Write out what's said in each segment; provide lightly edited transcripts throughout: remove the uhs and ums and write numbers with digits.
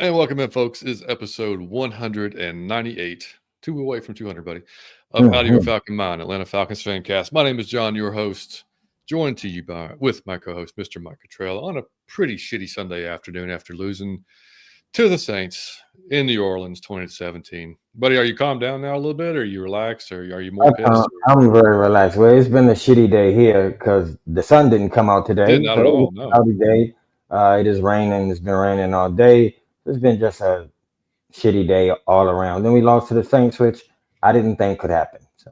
And welcome in, folks. This is episode 198, two away from 200, buddy, of Out of Your Falcon Mind, Atlanta Falcons fan cast. My name is John, your host, joined to you with my co-host, Mr. Mike Cottrell, on a pretty shitty Sunday afternoon after losing to the Saints in New Orleans, 2017. Buddy, are you calmed down now a little bit? Or are you relaxed? Or are you more pissed? I'm very relaxed. Well, it's been a shitty day here because the sun didn't come out today. Not at all, no. Cloudy day. It is raining. It's been raining all day. It's been just a shitty day all around. Then we lost to the Saints, which I didn't think could happen. So.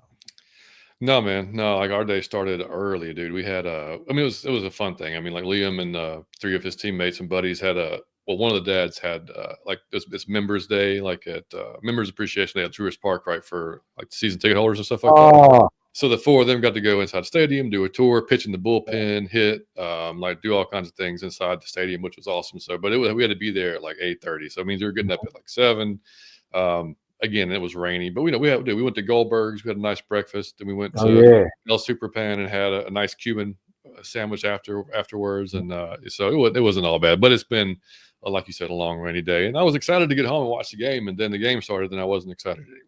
No, man. No, like our day started early, dude. We had it was a fun thing. I mean, like Liam and three of his teammates and buddies had one of the dads had like this Members Day, like at Members Appreciation Day at Truist Park, right, for like season ticket holders and stuff like that. So the four of them got to go inside the stadium, do a tour, pitch in the bullpen, hit, like do all kinds of things inside the stadium, which was awesome. So, but we had to be there at like 8:30. So it means we were getting up at like 7. Again, it was rainy, but we went to Goldberg's. We had a nice breakfast, and we went to El Superpan and had a nice Cuban sandwich afterwards. And so it wasn't all bad, but it's been, like you said, a long rainy day. And I was excited to get home and watch the game, and then the game started, and I wasn't excited anymore.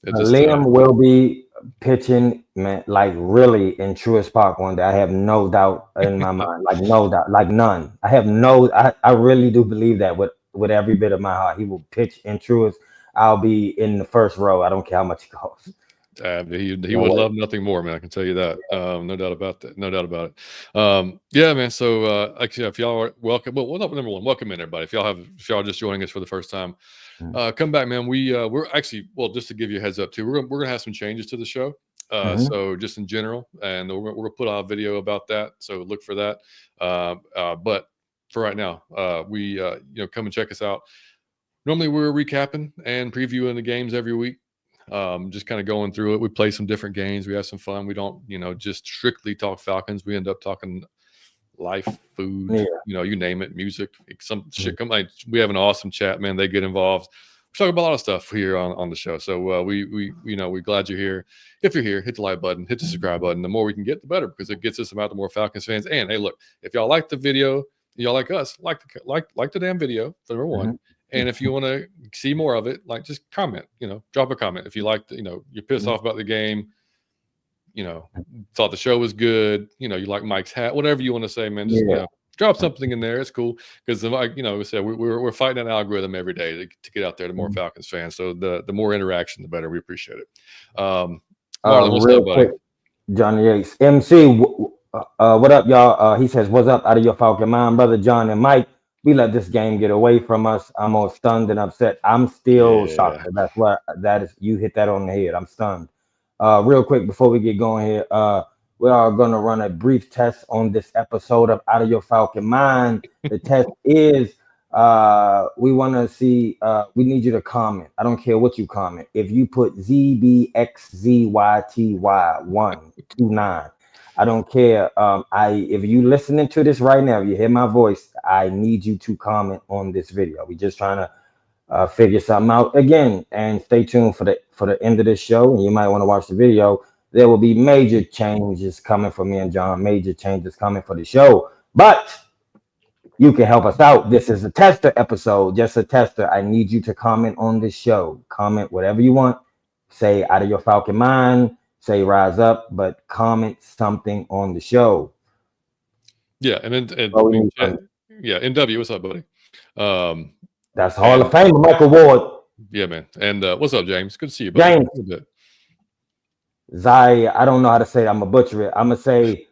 Liam will be pitching, man, like really in Truist Park one day. I have no doubt in my mind, like no doubt, like none. I really do believe that with every bit of my heart. He will pitch in Truist. I'll be in the first row. I don't care how much it costs. He would love nothing more, man. I can tell you that. No doubt about that. No doubt about it. Yeah, man. So, actually, if y'all are welcome, number one, welcome in, everybody. If y'all are just joining us for the first time, come back, man. We're actually, just to give you a heads up too, we're gonna have some changes to the show. So just in general, and we're gonna put out a video about that. So look for that. But for right now, come and check us out. Normally we're recapping and previewing the games every week. Just kind of going through it. We play some different games. We have some fun. We don't, just strictly talk Falcons. We end up talking life, food, you name it, music, some shit. We have an awesome chat, man. They get involved. We talk about a lot of stuff here on the show. So we're glad you're here. If you're here, hit the like button, hit the subscribe button. The more we can get, the better, because it gets us about the more Falcons fans. And hey, look, if y'all like the video, y'all like us, like the damn video, number one. And if you want to see more of it, like, just comment, drop a comment. If you like, you're pissed off about the game, thought the show was good, you like Mike's hat, whatever you want to say, man, just drop something in there. It's cool. Because we said we're fighting an algorithm every day to get out there to more Falcons fans. So the more interaction, the better. We appreciate it. Marlon, what's up, buddy? Johnny Yates. MC, what up, y'all? He says, what's up, out of your Falcon mind, brother John and Mike? We let this game get away from us. I'm all stunned and upset. I'm still shocked. That's what that is. You hit that on the head. I'm stunned. Real quick before we get going here, we are going to run a brief test on this episode of Out of Your Falcon Mind. The test is we want to see. We need you to comment. I don't care what you comment. If you put ZBXZYTY129. I don't care. If you listening to this right now, you hear my voice, I need you to comment on this video. We're just trying to figure something out again, and stay tuned for the end of this show. And you might want to watch the video. There will be major changes coming for me and John. Major changes coming for the show, but you can help us out. This is a tester episode, just a tester. I need you to comment on this show. Comment whatever you want. Say out of your Falcon mind. Say rise up, but comment something on the show. Yeah, NW, what's up, buddy? That's Hall of Fame, Michael Ward. Yeah, man. And what's up, James? Good to see you, buddy. James. Zai, I don't know how to say it. I'm gonna butcher it. I'm gonna say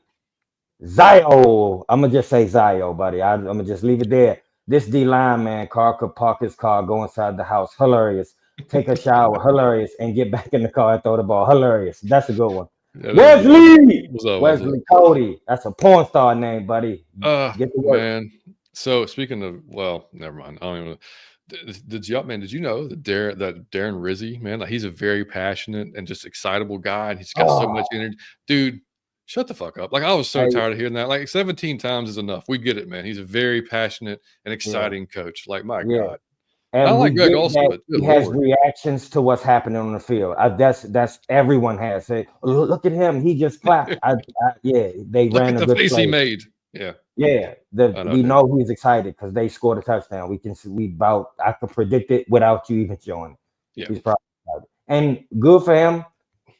Zio. I'm gonna just say Zio, buddy. I'm gonna just leave it there. This D line, man, car could park his car, go inside the house. Hilarious. Take a shower, hilarious, and get back in the car and throw the ball. Hilarious. That's a good one. Wesley! Wesley Cody. That's a porn star name, buddy. Get to work. Man. So speaking of, never mind. I don't even know. Did you know that Darren Rizzi, man, like, he's a very passionate and just excitable guy, and he's got so much energy. Dude, shut the fuck up. Like, I was so tired of hearing that. Like, 17 times is enough. We get it, man. He's a very passionate and exciting coach. Like, my God. And I like Greg also, but he has reactions to what's happening on the field. That's everyone has. Say, look at him, he just clapped. They look ran at a the good face play. he made. Yeah, Yeah, I know, we dude. know he's excited because they scored a touchdown. We can see I could predict it without you even showing it. Yeah. He's probably excited. And good for him,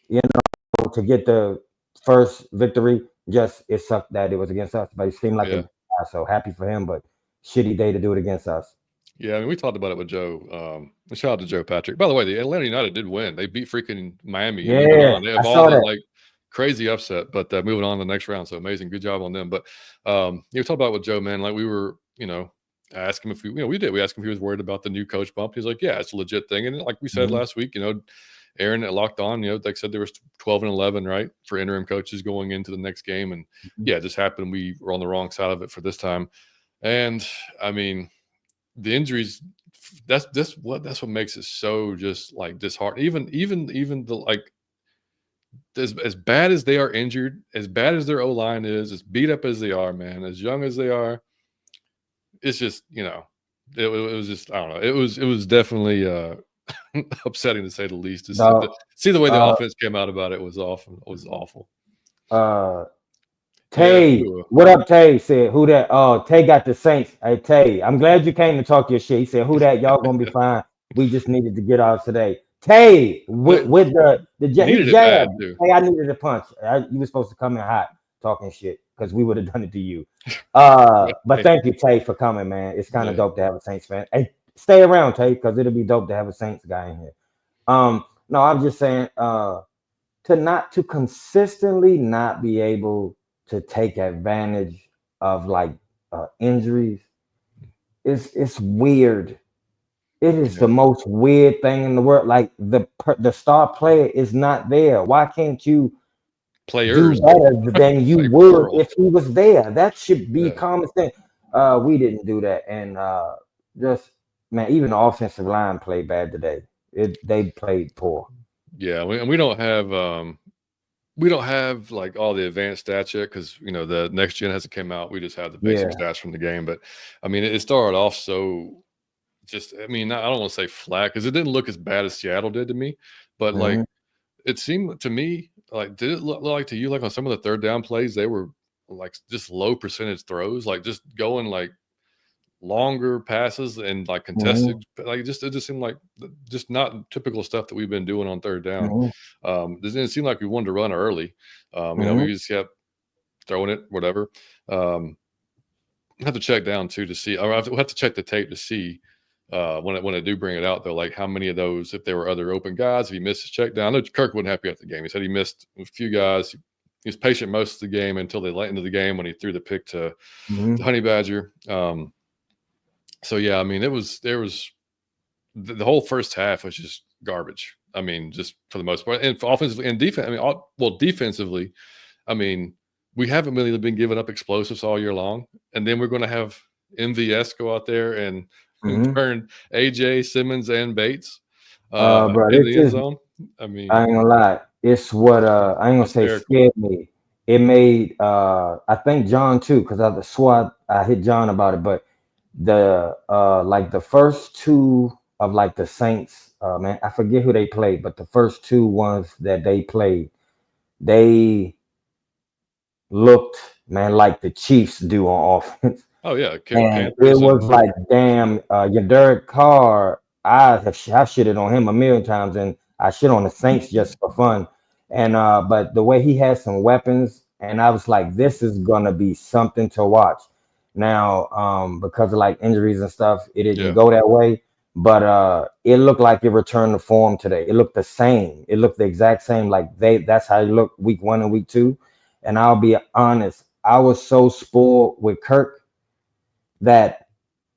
you know, to get the first victory. Just it sucked that it was against us, but it seemed like a Yeah. good guy, so happy for him, but shitty day to do it against us. Yeah, I mean, we talked about it with Joe. Shout out to Joe Patrick. By the way, the Atlanta United did win. They beat freaking Miami and moving Yeah, on. They I have all saw the that. like crazy upset, but moving on to the next round. So amazing, good job on them. But you talked about with Joe, man. Like we were, ask him if we did. We asked him if he was worried about the new coach bump. He's like, yeah, it's a legit thing. And like we said Mhm, last week, Aaron that locked on, like said there was 12 and 11, right, for interim coaches going into the next game. And mhm. yeah, it just happened. We were on the wrong side of it for this time. And I mean, the injuries, that's what makes it so just like disheartening. Even the like as bad as they are injured, as bad as their O line is, as beat up as they are, man, as young as they are, it's just it was just I don't know. It was definitely upsetting to say the least. To The see the way the uh offense came out about it was awful. It was awful. uh Yeah. Tay, what up, Tay? Said who that? Oh, Tay got the Saints. Hey, Tay, I'm glad you came to talk your shit. He said, who that? Y'all gonna be fine. We just needed to get off today. Tay, with he Needed it bad jabbed. too. Hey, I needed a punch. You were supposed to come in hot talking shit because we would have done it to you. But Hey, thank you, Tay, for coming, man. It's kind of yeah, dope to have a Saints fan. Hey, stay around, Tay, because it'll be dope to have a Saints guy in here. No, I'm just saying, to consistently not be able to take advantage of like injuries, it's weird. It is the yeah. most weird thing in the world. Like the star player is not there. Why can't you do Players better than you like would plural. if he was there? That should be Yeah. common sense. We didn't do that, and just man, even the offensive line played bad today. They played poor. Yeah, and we don't have like all the advanced stats yet because the next gen hasn't come out. We just have the basic Yeah. stats from the game. But I mean, it started off so just. I mean, I don't want to say flat because it didn't look as bad as Seattle did to me, but like Mhm. it seemed to me like did it look like to you like on some of the third down plays they were like just low percentage throws, like just going like longer passes and like Mhm. contested, but like it just seemed like just not typical stuff that we've been doing on third down. Mhm. It didn't seem like we wanted to run early. Mhm. We just kept throwing it, whatever. I have to check down too to see. We'll have to check the tape to see when I do bring it out though, like how many of those, if there were other open guys, if he missed his check down. I know Kirk wasn't happy after the game. He said he missed a few guys. He was patient most of the game until they late into the game when he threw the pick to Mhm. Honey Badger. So yeah, I mean, there was the whole first half was just garbage. I mean, just for the most part, and for offensively and defense. I mean, defensively, I mean, we haven't really been giving up explosives all year long, and then we're going to have MVS go out there and, and Mhm. burn AJ Simmons and Bates Bro, in this the end is zone. I I mean, ain't gonna lie. It's what I ain't gonna say hysterical. scared me. It made I think John too, because I swore I hit John about it, but the like the first two of like the Saints, man, I forget who they played, but the first two ones that they played, they looked, man, like the Chiefs do on offense. Oh yeah, And it Panthers was and like, damn, your Derek Carr, I've shitted on him a million times, and I shit on the Saints just for fun. And but the way he has some weapons, and I was like, this is gonna be something to watch. Now, because of like injuries and stuff, it didn't yeah, go that way. But it looked like it returned to form today. It looked the same. It looked the exact same. Like that's how it looked week 1 and week 2. And I'll be honest, I was so spoiled with Kirk that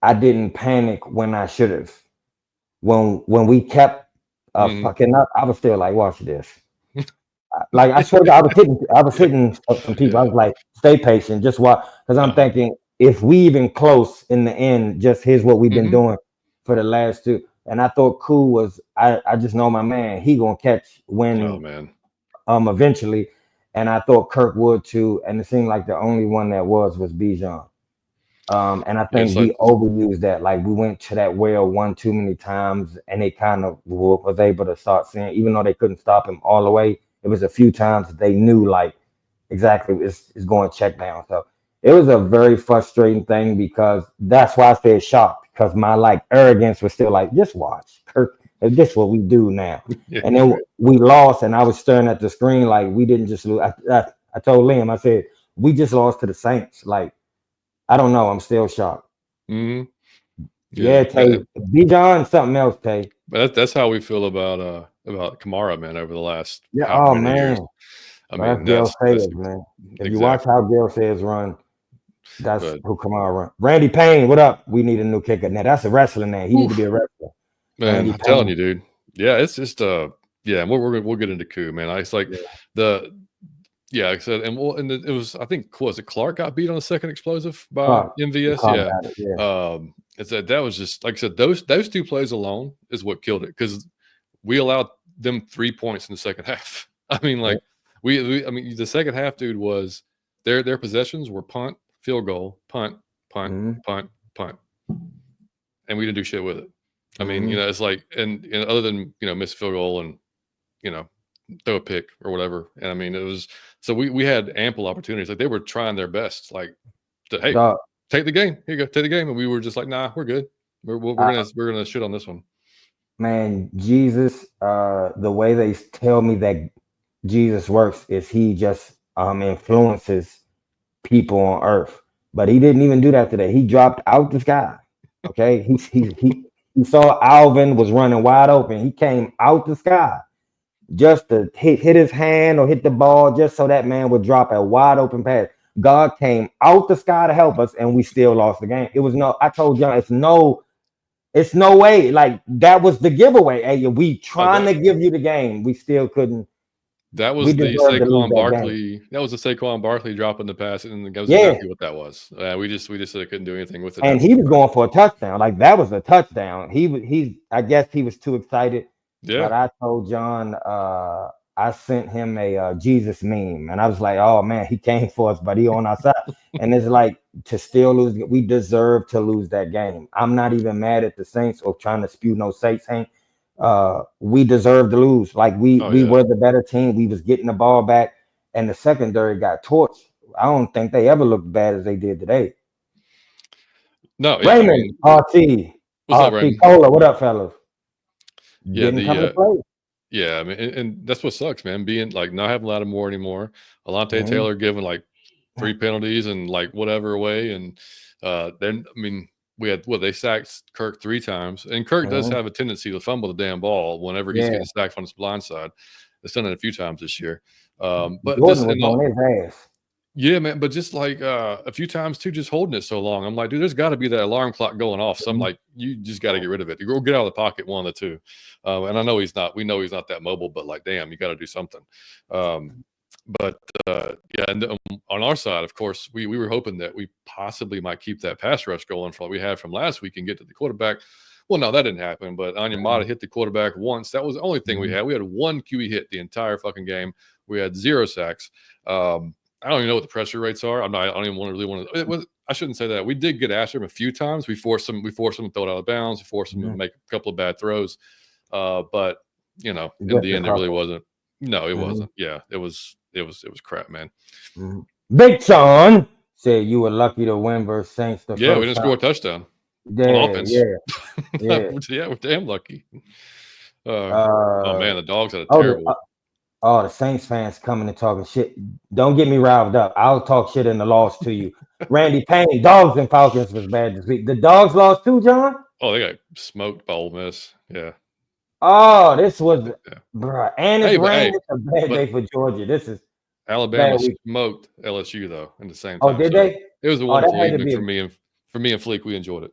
I didn't panic when I should have. When we kept hmm fucking up, I was still like, watch this. Like I swear to God, I was hitting some people. I yeah, was like, stay patient, just watch, because I'm uh-huh. thinking if we even close in the end, just here's what we've been hmm doing for the last two. And I thought Cool was I just know my man, he gonna catch Oh when man, eventually. And I thought Kirk would too. And it seemed like the only one that was Bijan. And I yeah, it's think like we overused that. Like we went to that well one too many times, and they kind of was able to start seeing, even though they couldn't stop him all the way. It was a few times that they knew like exactly it's going check down. So it was a very frustrating thing because that's why I said shocked because my like arrogance was still like, just watch, Kirk. This is what we do now. Yeah, And then right. we lost, and I was staring at the screen like we didn't just lose. I told Liam, I said we just lost to the Saints. Like I don't know, I'm still shocked. Mhm. Yeah, Yeah, Tay, B. John, something else, Tay. but that's how we feel about Kamara, man, over the last Yeah, however oh many years. man, I well, mean, that's Gale that's Sayers, man. If you watch exactly. how Gale Sayers run, that's But who Kamara run. Randy Payne, what up? We need a new kicker. Now that's a wrestling name. He need to be a wrestler. man, Randy I'm telling Payne. you, dude. Yeah, it's just yeah, and we'll get into coup, man. It's like Yeah. the yeah, like I said, and well, and it was I think was it Clark got beat on the second explosive by Clark. MVS. Clark Yeah, got it. Yeah. it's that was just like I said, those two plays alone is what killed it because we allowed them 3 points in the second half. I mean, Yeah. like I mean, the second half, dude, was their possessions were punt, field goal, punt, punt, Mhm. punt, punt, and we didn't do shit with it. I mean, Mhm. it's like, and other than miss field goal and you know throw a pick or whatever, and I mean it was so we had ample opportunities. Like they were trying their best, like to hey Dog, take the game, here you go, take the game, and we were just like nah, we're good. We're gonna shit on this one. man, Jesus, the way they tell me that Jesus works is he just influences people on earth. But he didn't even do that today. He dropped out the sky. Okay. He saw Alvin was running wide open. He came out the sky just to hit his hand or hit the ball just so that man would drop a wide open pass. God came out the sky to help us, and we still lost the game. It was no, I told John, it's no way. Like that was the giveaway. Hey, we Oh, trying to give you the game. We still couldn't. that We was the deserved to lose Saquon that game. Barkley. That was the Saquon Barkley dropping the pass, and that was Yeah. exactly what that was. We just couldn't do anything with it And after he the was fact. going for a touchdown. Like that was a touchdown. He's I guess he was too excited. Yeah. But I told John, I sent him a Jesus meme, and I was like, "Oh man, he came for us, but he on our side." And it's like to still lose, we deserve to lose that game. I'm not even mad at the Saints or trying to spew no Saints hate. We deserve to lose. Like Oh we yeah. were the better team. We was getting the ball back, and the secondary got torched. I don't think they ever looked bad as they did today. No, yeah. I Raymond, mean, what's up, RT Raymond? Cola, what up, fellas? Yeah, Didn't come to play. yeah. I mean, and that's what sucks, man. Being like not having Lattimore anymore. Alante Mhm. Taylor giving like 3 penalties and like whatever away, and then I mean we had they sacked Kirk 3 times, and Kirk does Mhm. have a tendency to fumble the damn ball whenever he's Yeah, getting sacked on his blind side. It's done it a few times this year, but this Jordan was and on his ass. yeah, man, but just like a few times too, just holding it so long. I'm like, dude, there's got to be that alarm clock going off. So I'm Mhm. like, you just got to get rid of it. You go get out of the pocket, one of the two. And I know he's not. We know he's not that mobile, but like, damn, you got to do something. But yeah, and on our side, of course, we were hoping that we possibly might keep that pass rush going from what we had from last week and get to the quarterback. Well, no, that didn't happen. But Onyemata hit the quarterback once. That was the only thing we Mhm. had. We had one QE hit the entire fucking game. We had 0 sacks. I don't even know what the pressure rates are. I don't even really want to. It was. I shouldn't say that. We did get after him a few times. We forced him. We forced him to throw it out of bounds. We forced him to Mhm. make a couple of bad throws. But in Just the a end, it really couple. wasn't. No, it Mhm. wasn't. Yeah, it was. It was crap, man. Mhm. Big Sean said you were lucky to win versus Saints the Yeah, we first didn't time. score a touchdown on Yeah, offense. yeah, yeah. Yeah, we're damn lucky. Oh Uh, man, the dogs had a oh, terrible. the Saints fans coming and talking shit. Don't get me riled up. I'll talk shit in the loss to you. Randy Payne, Dogs and Falcons was bad this week. The Dogs lost too, John. Oh, they got smoked by Ole Miss. Yeah, Oh, this was, yeah. bruh. And it's Hey, but rain. hey, It's a bad but day for Georgia. This is Alabama bad week. smoked LSU though in the same Oh, time. did So they? it was a Oh, that wonderful had to evening be. for me and Fleek. We enjoyed it.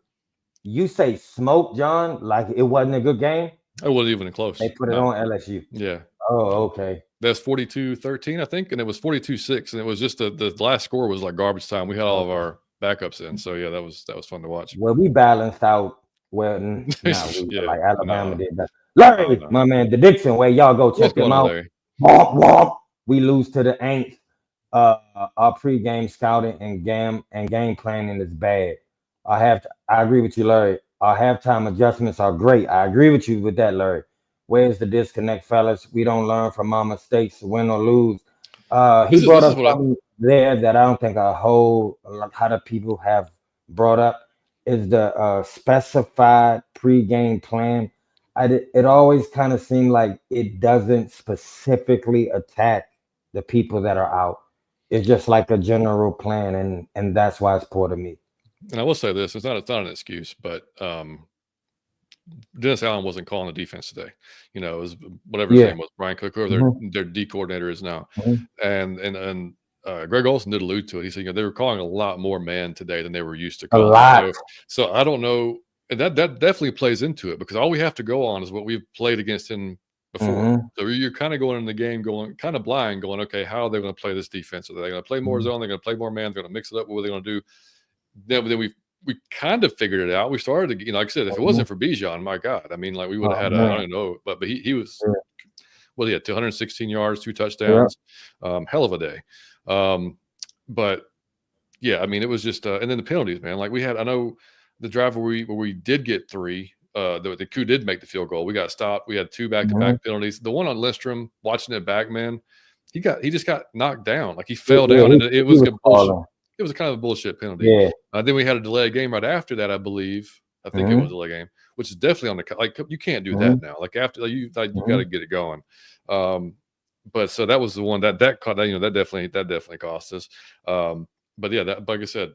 You say smoke, John, like it wasn't a good game. It wasn't even They close. put it No. on LSU. Yeah. Oh, No. okay. That's 42-13, I think, and it was 42-6, and it was just the last score was like garbage time. We had all of Okay. our backups in, so yeah, that was fun to watch. Well, we balanced out. Well, not we, but Yeah, like Alabama no, did that. Larry, no. my man, the Dixon way. Y'all go What's check going him on, out. Larry? Womp womp. We lose to the Aints. Our pregame scouting and game planning is bad. I agree with you, Larry. Our halftime adjustments are great. I agree with you with that, Larry. Where's the disconnect, fellas? We don't learn from our mistakes, win or lose. He This brought is up what I something there that I don't think a lot of people have brought up is the specified pregame plan. It always kind of seemed like it doesn't specifically attack the people that are out. It's just like a general plan, and that's why it's poor to me. and I will say this: it's not an excuse, but Dennis Allen wasn't calling the defense today. You know, it was whatever his Yeah. name was, Brian Cook, whoever Mhm, their D coordinator is now, mhm. and Greg Olson did allude to it. He said, you know, they were calling a lot more man today than they were used to A calling. lot. So I don't know, and that definitely plays into it because all we have to go on is what we've played against him before. Hmm. So you're kind of going in the game, going kind of blind, going, okay, how are they going to play this defense? Are they going to play more zone? They're going to play more man. They're going to mix it up. What are they going to do? Then we kind of figured it out. We started to, you know, like I said, if it wasn't for Bijan, my God, I mean, like we would have Oh had I man. don't know, but he was Yeah. well, he had 216 yards, 2 Yeah. touchdowns, hell of a day. But yeah, I mean, it was just, and then the penalties, man. Like we had, I know the drive where we did get three. The coup did make the field goal. We got stopped. We had 2 Mhm. back-to-back penalties. The one on Lindstrom, watching it back, man, he just got knocked down. Like he Yeah, fell down, and it he was was a bullshit. calling. It was a kind of a bullshit penalty. Yeah. Then we had a delayed game right after that, I believe. I think it was a Hmm. delay game, which is definitely on the like. You can't do Hmm. that now. Like after you got to Hmm. get it going. Um, but so that was the one that caught that, you know, that definitely cost us. But yeah, that, like I said,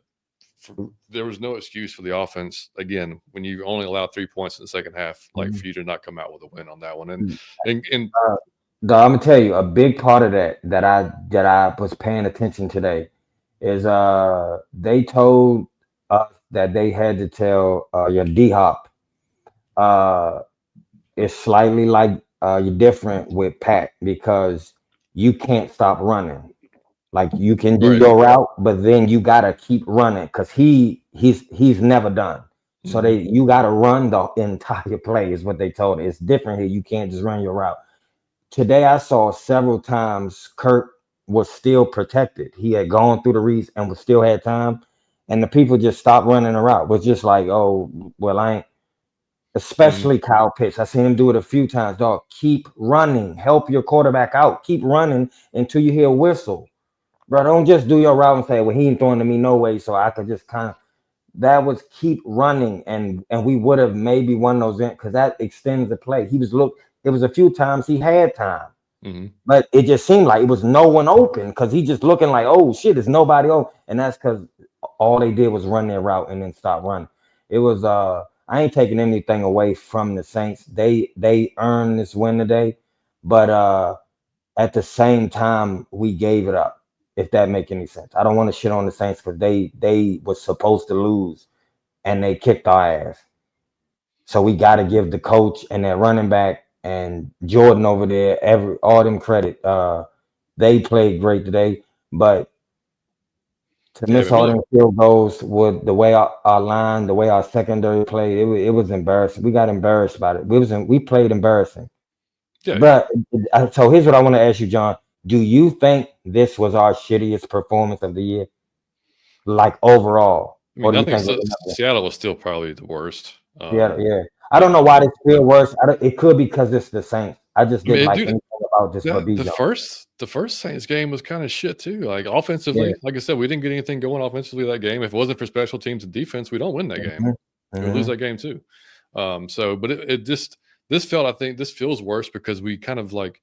there was no excuse for the offense again when you only allowed 3 points in the second half, like for you to not come out with a win on that one. And Uh, I'm gonna tell you a big part of that I was paying attention today is they told us that they had to tell your D Hop uh it's slightly like you're different with Pat because you can't stop running. Like you can do right, your route, but then you gotta keep running because he's never done. So hmm you gotta run the entire play is what they told. It's different here. You can't just run your route. Today I saw several times Kirk was still protected. He had gone through the reads and was still had time. And the people just stopped running the route. Was just like, oh, well, I ain't hmm especially Kyle Pitts. I seen him do it a few times, dog. Keep running. Help your quarterback out. Keep running until you hear a whistle. Bro, don't just do your route and say, well, he ain't throwing to me no way. So I could just kind of that was keep running and we would have maybe won those in because that extends the play. It was a few times he had time. hmm But it just seemed like it was no one open because he just looking like, oh shit, there's nobody open. And that's because all they did was run their route and then stop running. It was I ain't taking anything away from the Saints. They earned this win today, but at the same time we gave it up, if that make any sense. I don't want to shit on the Saints because they was supposed to lose and they kicked our ass. So we got to give the coach and that running back and Jordan over there all them credit. They played great today, but to yeah, miss man. But all look, them field goals with the way our line, the way our secondary played, it was embarrassing. We got embarrassed by it. We played embarrassing. yeah, yeah. But so here's what I want to ask you, John. Do you think this was our shittiest performance of the year, like overall, I or mean, do I you think think it was another? Seattle was still probably the worst. Yeah, yeah. I don't Yeah, know I why mean, they feel worse. It could be because it's the Saints. I just didn't like dude, anything about this but that Bijan. the first Saints game was kind of shit too. Like Yeah. offensively, like I said, we didn't get anything going offensively that game. If it wasn't for special teams and defense, we don't win that game. Hmm. We lose Hmm. that game too. So, but it just I think this feels worse because we kind of like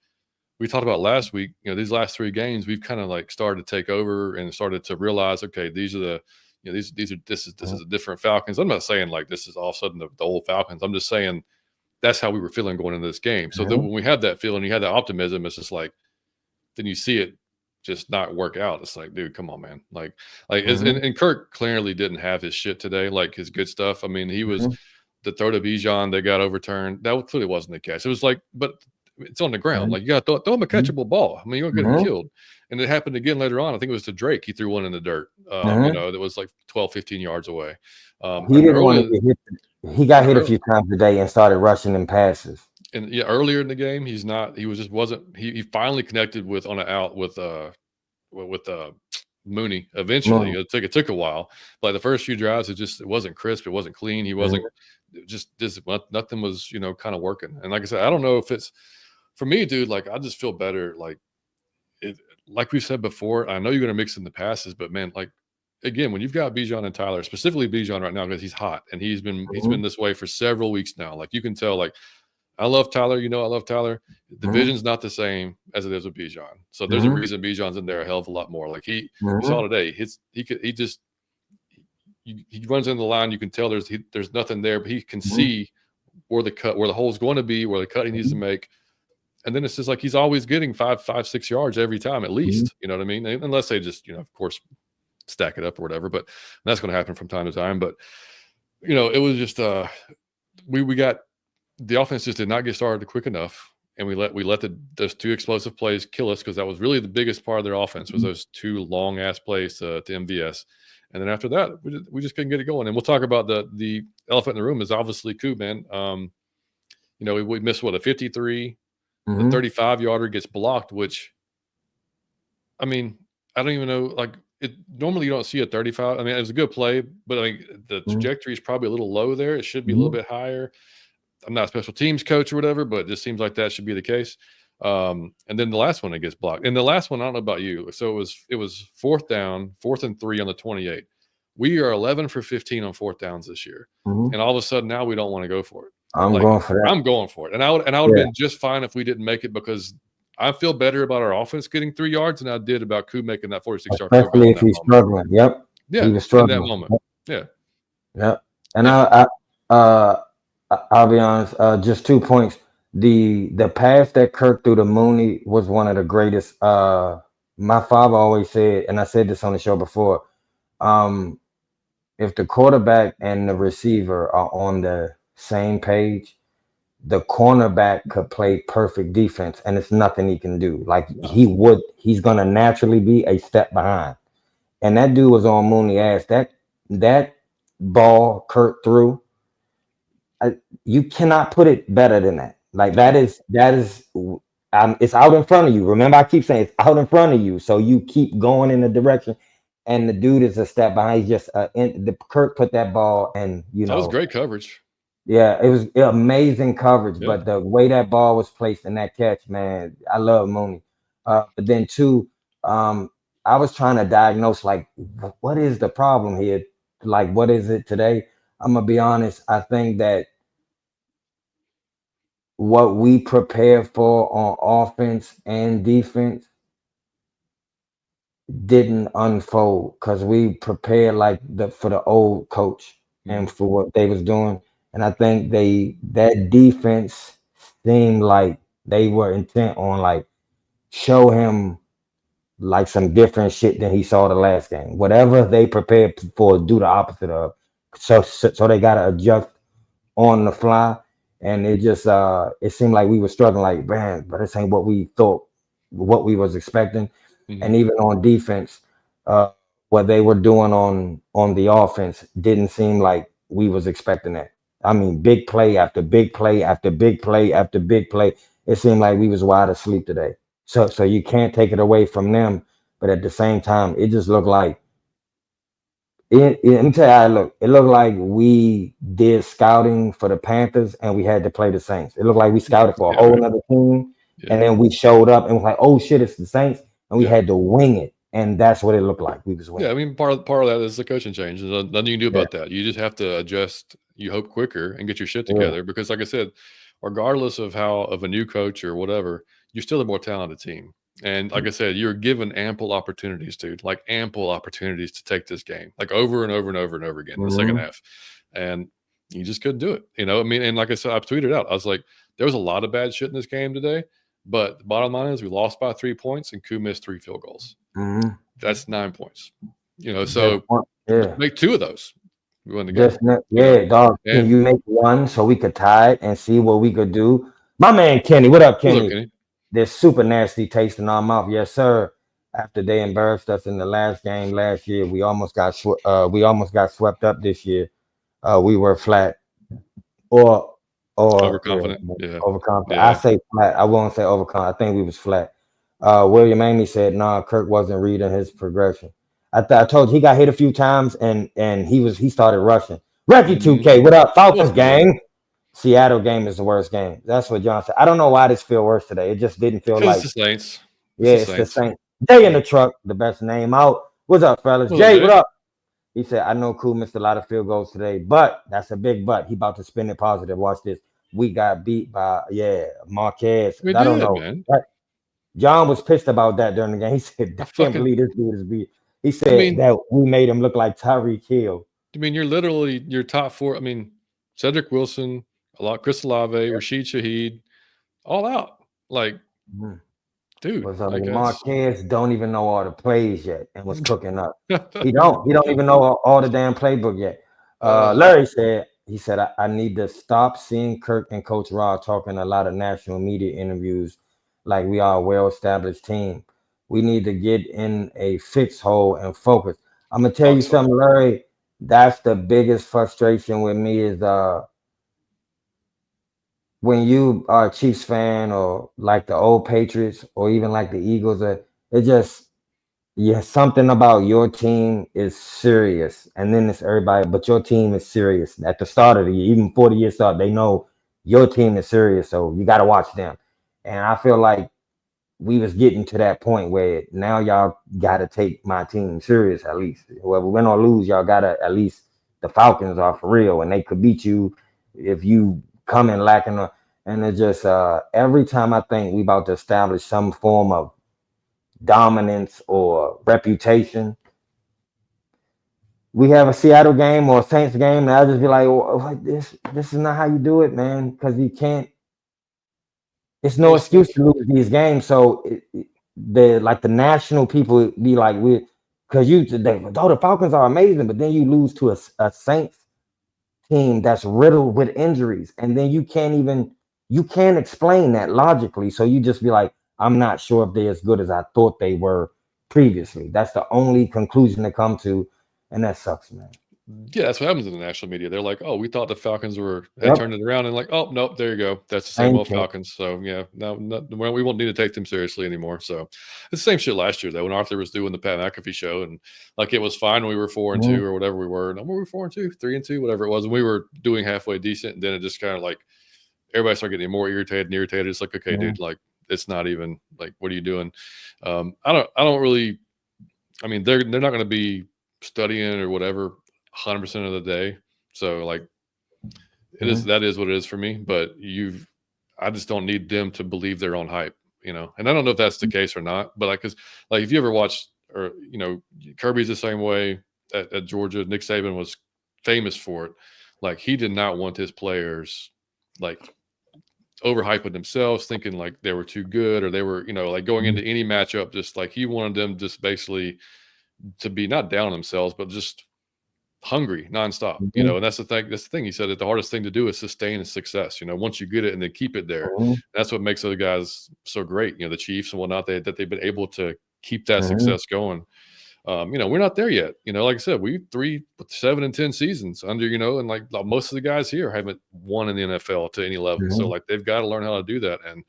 we talked about last week. You know, these last 3 games, we've kind of like started to take over and started to realize, okay, these are the you know these are this is a different Falcons. I'm not saying like this is all of a sudden the old Falcons. I'm just saying that's how we were feeling going into this game. So that Hmm. when we had that feeling, you had that optimism. It's just like then you see it just not work out. It's like, dude, come on, man. Hmm. And Kirk clearly didn't have his shit today, like his good stuff. I mean, he was Hmm. the throw to Bijan that got overturned. That clearly wasn't the catch. It was like, but it's on the ground. Hmm. Like you got to throw him a catchable ball. I mean, you're gonna get him Hmm. killed. And it happened again later on. I think it was to Drake. He threw one in the dirt. You Hmm. know, that was like 12, 15 yards away. He And didn't want to early get hit. He got and hit a early, few times today and started rushing them passes. and yeah, earlier in the game, he was just wasn't he finally connected with on an out with Mooney eventually. Mm. It took a while. But the first few drives, it wasn't crisp, it wasn't clean. He wasn't Mhm. just nothing was, kind of working. And like I said, I don't know if it's for me, dude, like I just feel better. Like like we said before, I know you're going to mix in the passes, but man, like again, when you've got Bijan and Tyler, specifically Bijan right now because he's hot and he's been this way for several weeks now. Like you can tell, like I love Tyler. I love Tyler. The vision's not the same as it is with Bijan. So there's a reason Bijan's in there a hell of a lot more. Like we saw today, he runs in the line. You can tell there's nothing there, but he can see where the hole's going to be, where the cut he needs to make. And then it's just like he's always getting 5-6 yards every time at least. You know what I mean? Unless they just, of course, stack it up or whatever. But that's going to happen from time to time. But it was just we got the offense just did not get started quick enough, and we let those two explosive plays kill us because that was really the biggest part of their offense was those two long ass plays to MVS. And then after that, we just couldn't get it going. And we'll talk about the elephant in the room is obviously Koo, man. We missed a 53. The 35-yarder gets blocked, which, I mean, I don't even know. Like, normally you don't see a 35. I mean, it was a good play, but I mean, the trajectory is probably a little low there. It should be a little bit higher. I'm not a special teams coach or whatever, but it just seems like that should be the case. And then the last one, it gets blocked. And the last one, I don't know about you. So it was 4th down, 4th and 3 on the 28. We are 11 for 15 on 4th downs this year. And all of a sudden now we don't want to go for it. I'm going for that. I'm going for it. And I would have been just fine if we didn't make it because I feel better about our offense getting 3 yards than I did about Koo making that 46-yard field goal. Especially if he's struggling. Yep. Yeah. He was struggling. In that moment. Yeah. Yep. And I'll be honest, just 2 points. The pass that Kirk threw to Mooney was one of the greatest. My father always said, and I said this on the show before, if the quarterback and the receiver are on the same page, the cornerback could play perfect defense and it's nothing he can do. Like he's going to naturally be a step behind. And that dude was on Mooney's ass. That ball Kirk threw, you cannot put it better than that. Like that is it's out in front of you. Remember, I keep saying it's out in front of you. So you keep going in the direction. And the dude is a step behind. He's just the Kirk put that ball, and that was great coverage. Yeah, it was amazing coverage. Yeah. But the way that ball was placed in that catch, man, I love Mooney. But then 2, I was trying to diagnose like what is the problem here? Like what is it today? I'm gonna be honest. I think that what we prepare for on offense and defense didn't unfold because we prepared for the old coach and for what they was doing. And I think that defense seemed like they were intent on like show him like some different shit than he saw the last game. Whatever they prepared for, do the opposite of. So they gotta adjust on the fly. And it just it seemed like we were struggling like, man, but this ain't what we thought, what we was expecting. And even on defense, what they were doing on the offense didn't seem like we was expecting that. I mean, big play after big play after big play after big play. It seemed like we was wide asleep today. So you can't take it away from them. But at the same time, it just looked like let me tell you how it looked. It looked like we did scouting for the Panthers and we had to play the Saints. It looked like we scouted for a whole other team. And then we showed up and was like, oh shit, it's the Saints. And we had to wing it. And that's what it looked like. We was winging. Yeah, I mean, part of that is the coaching change. There's nothing you can do about that. You just have to adjust, you hope, quicker and get your shit together. Because like I said, regardless of a new coach or whatever, you're still a more talented team. And like I said, you're given ample opportunities to take this game, like over and over and over and over again in the second half. And you just couldn't do it. I mean, and like I said, I tweeted out, I was like, there was a lot of bad shit in this game today. But the bottom line is we lost by 3 points and Koo missed 3 field goals. That's 9 points. So make 2 of those. We win the game. Dog. Can you make 1 so we could tie it and see what we could do? My man Kenny, what up, Kenny? Kenny? There's super nasty taste in our mouth. Yes, sir. After they embarrassed us in the last game last year, we almost got swept up this year. We were flat. Or overconfident. Overconfident. I say flat. I won't say overconfident. I think we was flat. William Amy said, "Nah, Kirk wasn't reading his progression." I told you he got hit a few times and he started rushing. Reggie 2K, what up? Falcons game. Seattle game is the worst game. That's what John said. I don't know why this feel worse today. It just didn't feel like it's the Saints. It's Yeah, the it's the Saints. same. Jay in the truck, the best name out. What's up, fellas? What's up, Jay, Jay? what up? He said, I know Cool missed a lot of field goals today, but that's a big but. He about to spin it positive. Watch this. We got beat by, Marquez. We I don't did, know. man. John was pissed about that during the game. He said, I I can't fucking. believe this dude is beat. He I said mean, that we made him look like Tyreek Hill. you're literally your top four. I mean, Cedric Wilson, Chris Olave, Rashid Shaheed, all out. Like, Mhm. dude, Was like that's. Marquez don't even know all the plays yet and was cooking up. He don't even know all the damn playbook yet. Larry said, I need to stop seeing Kirk and Coach Rod talking a lot of national media interviews like we are a well-established team. We need to get in a fixed hole and focus. I'm gonna tell you Foxhole. something, Larry. That's the biggest frustration with me is when you are a Chiefs fan or like the old Patriots or even like the Eagles, it just something about your team is serious, and then it's everybody, but your team is serious at the start of the year, even 40 years start. They know your team is serious, so you got to watch them. And I feel like we was getting to that point where now y'all got to take my team serious at least. Whoever win or lose, y'all got to at least the Falcons are for real, and they could beat you if you come in lacking. And it's just every time I think we about to establish some form of dominance or reputation, we have a Seattle game or a Saints game, and I'll just be like, well, this is not how you do it, man, because you can't. It's no Well, it's excuse like to lose these games. So the national people be like, because the Falcons are amazing, but then you lose to a Saints team that's riddled with injuries, and then you can't explain that logically. So you just be like, I'm not sure if they're as good as I thought they were previously. That's the only conclusion to come to, and that sucks, man. yeah, that's what happens in the national media. They're like, "Oh, we thought the Falcons had Yep. turned it around," and like, "Oh, nope, there you go. That's the same Thank old you. Falcons." So yeah, no, well, we won't need to take them seriously anymore. So it's the same shit last year though. When Arthur was doing the Pat McAfee show, and like it was fine when we were 4-2 or whatever we were. No, we were 4-2, 3-2, whatever it was, and we were doing halfway decent. And then it just kind of like everybody started getting more irritated and irritated. It's like, okay, dude, like it's not even like, what are you doing? I don't really. I mean, they're not going to be studying or whatever 100% of the day. So like that is what it is for me. But I just don't need them to believe their own hype, And I don't know if that's the case or not. But because if you ever watched or Kirby's the same way at Georgia. Nick Saban was famous for it. Like he did not want his players like overhyping themselves, thinking like they were too good or they were like going into any matchup, just like he wanted them just basically to be not down on themselves, but just hungry nonstop, and that's the thing. That's the thing. He said that the hardest thing to do is sustain a success. Once you get it and then keep it there, that's what makes other guys so great. The Chiefs and whatnot, that they've been able to keep that success going. We're not there yet. Like I said, we 7 and 10 seasons under, and like most of the guys here haven't won in the NFL to any level. So like they've got to learn how to do that. And,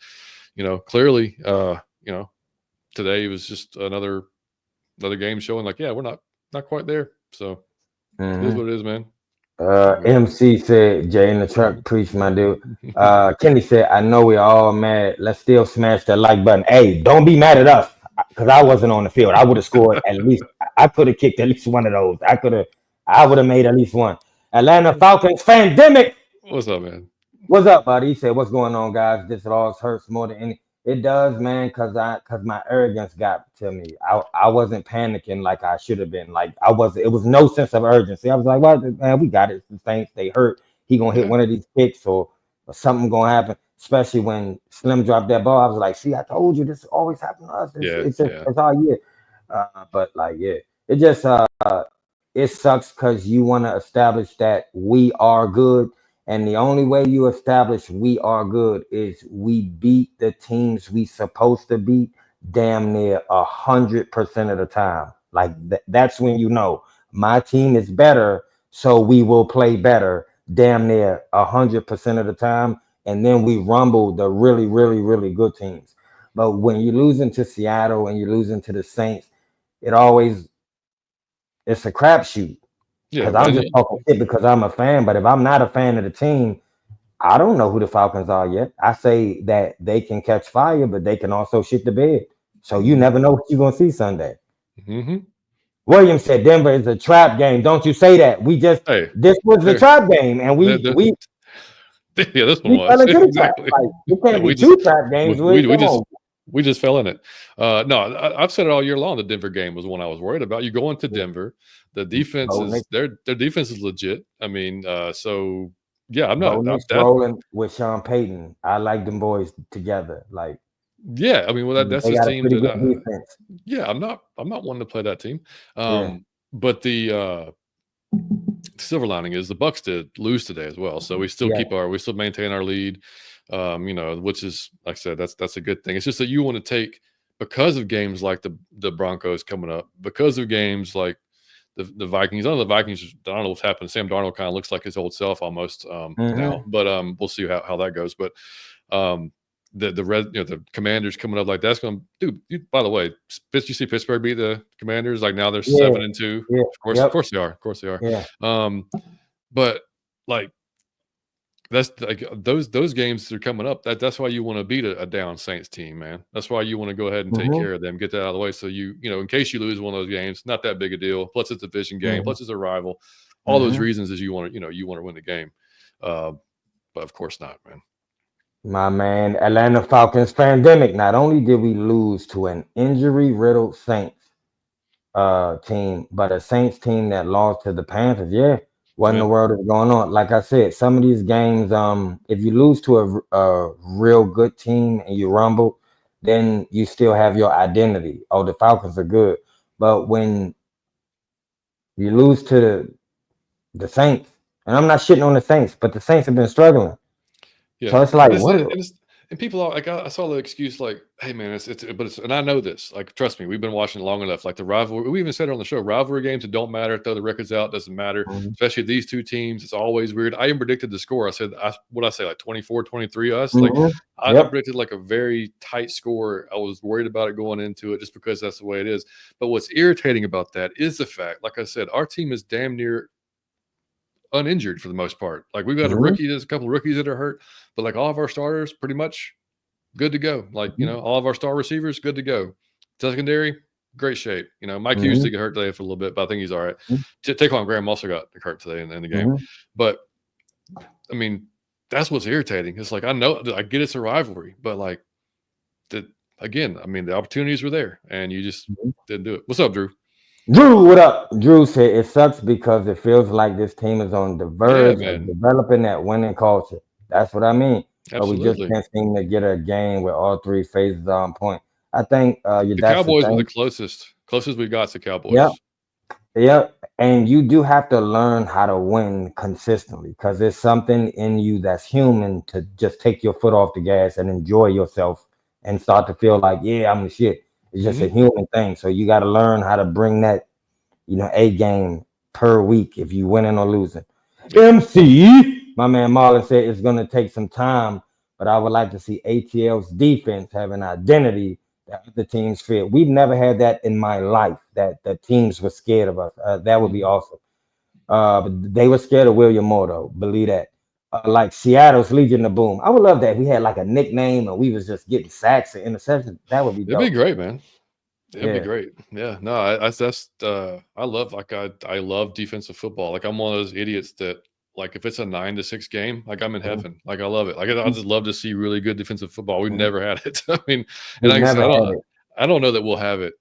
clearly, today was just another game showing like, yeah, we're not quite there. So it is what it is, man. MC said, Jay in the truck, preach, my dude. Kenny said, I know we're all mad. Let's still smash that like button. Hey, don't be mad at us, because I wasn't on the field. I would have scored at least. I could have kicked at least one of those. I would have made at least one. Atlanta Falcons Fandemic. What's up, man? What's up, buddy? He said, what's going on, guys? This loss hurts more than any. It does, man, because my arrogance got to me. I wasn't panicking like I should have been. Like I was. It was no sense of urgency. I was like, well, man, we got it. The Saints, they hurt. He gonna hit one of these kicks or something gonna happen. Especially when Slim dropped that ball. I was like, see, I told you this always happened to us. It's all year. But like, yeah, it just it sucks because you want to establish that we are good. And the only way you establish we are good is we beat the teams we supposed to beat damn near 100% of the time. Like that's when my team is better, so we will play better damn near 100% of the time. And then we rumble the really, really, really good teams. But when you're losing to Seattle and you're losing to the Saints, it's a crapshoot. Yeah, Because I'm just talking shit because I'm a fan. But if I'm not a fan of the team, I don't know who the Falcons are yet. I say that they can catch fire, but they can also shit the bed. So you never know what you're gonna see Sunday. Mm-hmm. William said Denver is a trap game. Don't you say that. Hey, This was the there, trap game, and there, we there- we yeah, this one we fell was into the trap. exactly. Like it Yeah, can't be two trap games. we Come just on. fell in it. No, I've said it all year long. The Denver game was one I was worried about. You go into Denver, the defense Bo is Nix, their defense is legit. I mean, so yeah, Bo Nix that. rolling with Sean Payton. I like them boys together. Like Yeah, I mean, well, that's they his got a team pretty that. good defense. Yeah, I'm not wanting to play that team. Yeah. But the silver lining is the Bucks did lose today as well, so we still maintain our lead. Which is, like I said, that's a good thing. It's just that you want to take, because of games like the Broncos coming up, because of games like the Vikings. I know the Vikings, I don't know what's happened. Sam Darnold kind of looks like his old self almost now, but we'll see how that goes. But the Commanders coming up, like that's going to do. By the way, did you see Pittsburgh beat the Commanders? Like now they're 7-2. Yeah. Of course they are. Of course they are. Yeah. But like that's like those games that are coming up. That's why you want to beat a down Saints team, man. That's why you want to go ahead and take care of them, get that out of the way. So in case you lose one of those games, not that big a deal. Plus it's a division game. Plus it's a rival. All those reasons is you want to win the game. But of course not, man. My man, Atlanta Falcons pandemic. Not only did we lose to an injury-riddled Saints team, but a Saints team that lost to the Panthers. Yeah, what in the world is going on? Like I said, some of these games, if you lose to a real good team and you rumble, then you still have your identity. Oh, the Falcons are good. But when you lose to the Saints, and I'm not shitting on the Saints, but the Saints have been struggling. Yeah. So it's like, and people are like, I saw the excuse like, hey man, and I know this, like, trust me, we've been watching it long enough. Like the rivalry, we even said it on the show, rivalry games, it don't matter. Throw the records out, doesn't matter. Especially these two teams, it's always weird. I even predicted the score. I said, what I say, like 24-23 us. Like I predicted like a very tight score. I was worried about it going into it just because that's the way it is. But what's irritating about that is the fact, like I said, our team is damn near uninjured for the most part. Like we've got there's a couple of rookies that are hurt, but like all of our starters pretty much good to go. Like, all of our star receivers good to go. Secondary, great shape. Mike Hughes did get hurt today for a little bit, but I think he's all right. Taquan Graham also got hurt today in the game. But I mean, that's what's irritating. It's like, I get it's a rivalry, but like again, I mean, the opportunities were there and you just didn't do it. What's up, Drew? Drew, what up? Drew said it sucks because it feels like this team is on the verge of developing that winning culture. That's what I mean. But we just can't seem to get a game with all three phases on point. I think the Cowboys were the closest we got to Cowboys. Yeah. And you do have to learn how to win consistently because there's something in you that's human to just take your foot off the gas and enjoy yourself and start to feel like, yeah, I'm the shit. It's just a human thing. So you got to learn how to bring that, a game per week if you winning or losing. MC, my man Marlon said it's going to take some time, but I would like to see ATL's defense have an identity that the teams feel. We've never had that in my life, that the teams were scared of us. That would be awesome. But they were scared of William Moore, though. Believe that. Like Seattle's Legion of Boom. I would love that. We had like a nickname and we was just getting sacks and interceptions. That would be dope. It'd be great, man. It'd be great. Yeah. No, I love defensive football. Like I'm one of those idiots that, like, if it's a 9-6 game, like I'm in heaven. Like I love it. Like I just love to see really good defensive football. We've never had it. I mean, and like I said, I don't know that we'll have it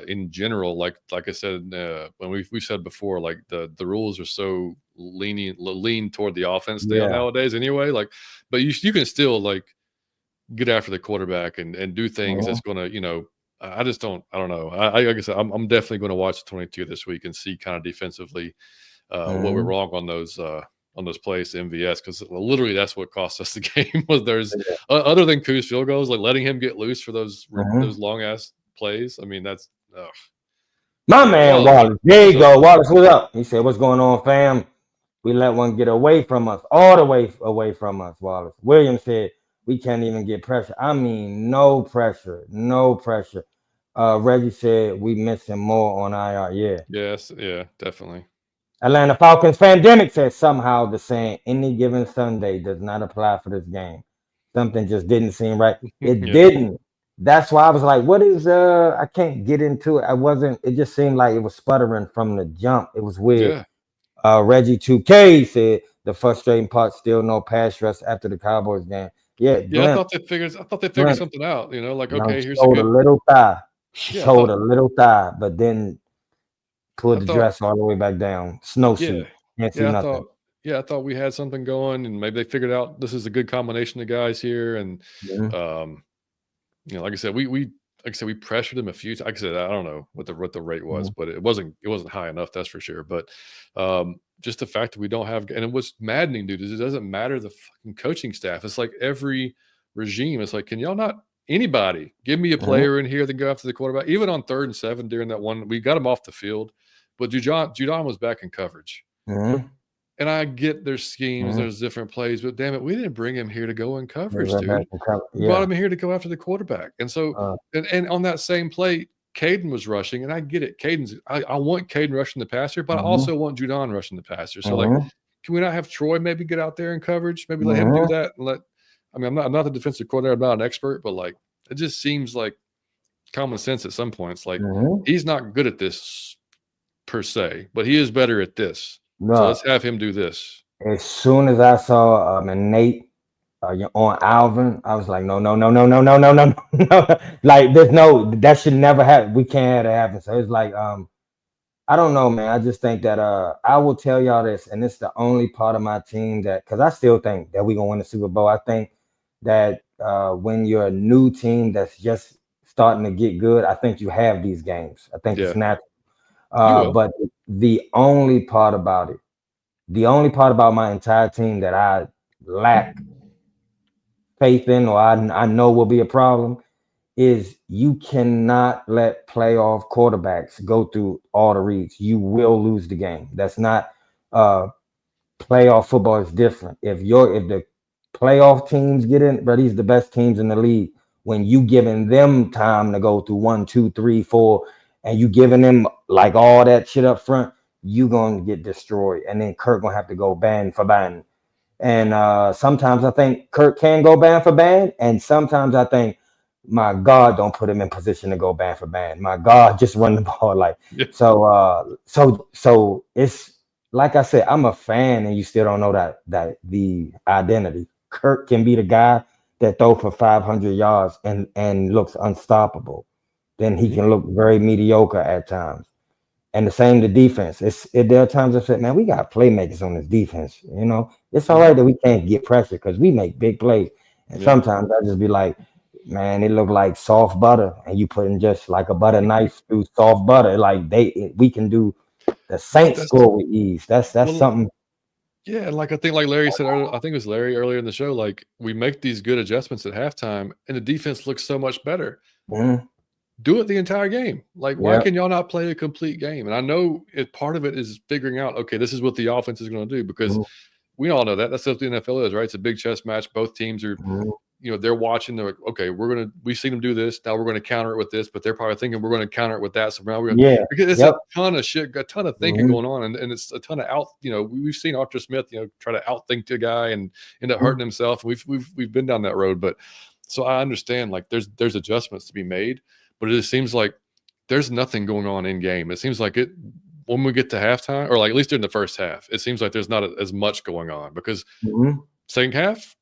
in general. Like I said, when we said before, like the rules are so lean toward the offense nowadays anyway. Like, but you can still like get after the quarterback and do things that's going to, I don't know. Like I said, I'm definitely going to watch the 22 this week and see kind of defensively what we're wrong on those plays to MVS, because literally that's what cost us the game. Was there's other than Koo's field goals, like letting him get loose for those long ass plays. I mean, that's my man Wallace. There you go, Wallace. What's up? He said, "What's going on, fam? We let one get away from us, all the way away from us." Wallace. William said, "We can't even get pressure." I mean, no pressure. Reggie said we missing more on IR. Yeah. Yes. Yeah. Definitely. Atlanta Falcons pandemic says somehow the saying "any given Sunday" does not apply for this game. Something just didn't seem right. It didn't. that's why I was like, what is I can't get into it. It just seemed like it was sputtering from the jump. It was weird. Yeah. Reggie 2K said the frustrating part still no pass rush after the Cowboys game. Yeah, Yeah, I glimpse, thought they figured glimpse. something out, like, You know, okay, here's a showed a good little thigh, yeah, I showed thought a little thigh, but then I pulled the thought dress all the way back down. yeah. Snowsuit. Can't see Yeah, nothing. I thought we had something going and maybe they figured out this is a good combination of guys here and, Mhm, um like I said, we pressured him a few times. Like I said, I don't know what the rate was, mhm, but it wasn't high enough, that's for sure. But just the fact that we don't have, and it was maddening, dude, is it doesn't matter the fucking coaching staff. It's like every regime. It's like, can y'all not anybody give me a mhm, player in here that go after the quarterback? Even on 3rd and 7 during that one, we got him off the field, but Judon was back in coverage. mhm, And I get there's schemes, mhm. there's different plays, but damn it, we didn't bring him here to go in Bring coverage, that back dude. and cover. We brought Yeah. him in here to go after the quarterback. And so, Uh, and on that same play, Caden was rushing, and I get it. I want Caden rushing the passer, but I mhm, also want Judon rushing the passer. So, like, mhm, can we not have Troy maybe get out there in coverage? Maybe let him do mhm, that and I mean, I'm not the defensive coordinator, I'm not an expert, but like, it just seems like common sense at some points. Like, mhm. he's not good at this per se, but he is better at this. So Look, let's have him do this. as soon as I saw Nate on Alvin, I was like, no, no, no, no, no, no, no, no, no. Like, there's no, that should never happen. We can't have that happen. So it's like, I don't know, man. I just think that I will tell y'all this, and it's the only part of my team that because I still think that we're gonna win the Super Bowl. I think that when you're a new team that's just starting to get good, I think you have these games. I think it's Yeah, natural. you will. But the only part about it, the only part about my entire team that I lack faith in or I know will be a problem is you cannot let playoff quarterbacks go through all the reads. You will lose the game. That's not uh playoff football is different. If the playoff teams get in, but these are the best teams in the league. When you giving them time to go through 1, 2, 3, 4, and you giving them like all that shit up front, you gonna get destroyed. And then Kirk gonna have to go band for band. And sometimes I think Kirk can go band for band, and sometimes I think, my God, don't put him in position to go band for band. My God, just run the ball like Yeah, so. So it's like I said, I'm a fan, and you still don't know that the identity. Kirk can be the guy that throw for 500 yards and looks unstoppable. Then he mhm, can look very mediocre at times. And the same the defense. There are times I said, man, we got playmakers on this defense. It's all mhm, right that we can't get pressure because we make big plays. And yeah. sometimes I just be like, man, it look like soft butter, and you putting just like a butter knife through soft butter. Like we can do the But Saints that's score with ease. That's well, something. yeah, like I think like Larry said earlier, I think it was Larry earlier in the show, like we make these good adjustments at halftime and the defense looks so much better. Mhm. Do it the entire game. Like, why Yeah. can y'all not play a complete game? And I know part of it is figuring out, okay, this is what the offense is going to do because Mhm. we all know that. That's what the NFL is, right? It's a big chess match. Both teams are, Mhm. they're watching. They're like, okay, we've seen them do this. Now we're going to counter it with this, but they're probably thinking we're going to counter it with that. So now we're going to, Yeah. because it's a Yep. ton of shit, a ton of thinking Mhm. going on. And it's a ton of we've seen Arthur Smith, try to outthink the guy and end up Mhm. hurting himself. We've been down that road, but so I understand like there's adjustments to be made, but it just seems like there's nothing going on in game. It seems like it when we get to halftime, or like at least during the first half, it seems like there's not as much going on because Mhm. second half,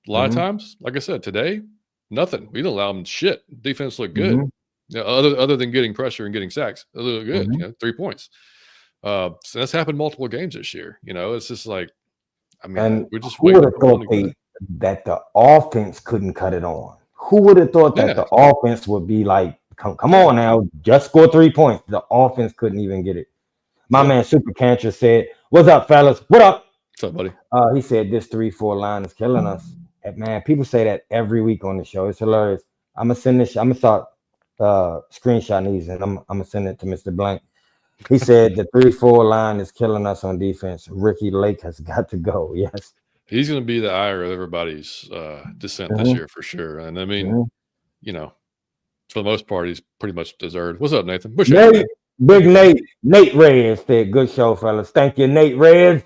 a lot of Mhm. times, like I said, today, nothing. We didn't allow them shit. Defense looked good. Mhm. Other than getting pressure and getting sacks, they look good. Mhm. 3 points. So that's happened multiple games this year. It's just like, I mean, And we're just who would waiting have for one thought to get it. that the offense couldn't cut it on? Who would have thought that Yeah, the offense would be like, come yeah, on now, just score 3 points? The offense couldn't even get it. My yeah. man Super Cancer said, "What's up, fellas? What up?" What's up, buddy? He said this 3-4 line is killing us. And man, people say that every week on the show. It's hilarious. I'm gonna send this. I'm gonna start screenshotting these, and I'm gonna send it to Mr. Blank. He said the 3-4 line is killing us on defense. Ricky Lake has got to go. Yes. He's going to be the ire of everybody's descent this Mhm, year for sure. And I mean, mhm. you know, for the most part, he's pretty much deserved. What's up, Nathan? Appreciate you, Nate, man. Thank Big you, man. Nate Reyes said, "Good show, fellas. Thank you, Nate Reyes."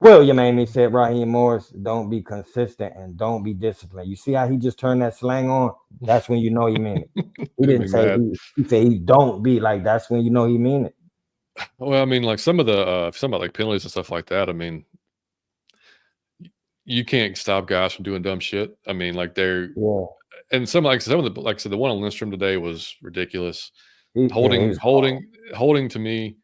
William Amy said Raheem Morris, don't be consistent and don't be disciplined. You see how he just turned that slang on? That's when you know he meant it. He Made didn't me say mad. he said he don't be like that's when you know he mean it. Well, I mean, like some of like penalties and stuff like that. I mean, you can't stop guys from doing dumb shit. I mean, like Yeah. and some of the like I said, the one on Lindstrom today was ridiculous. He was Holding to me,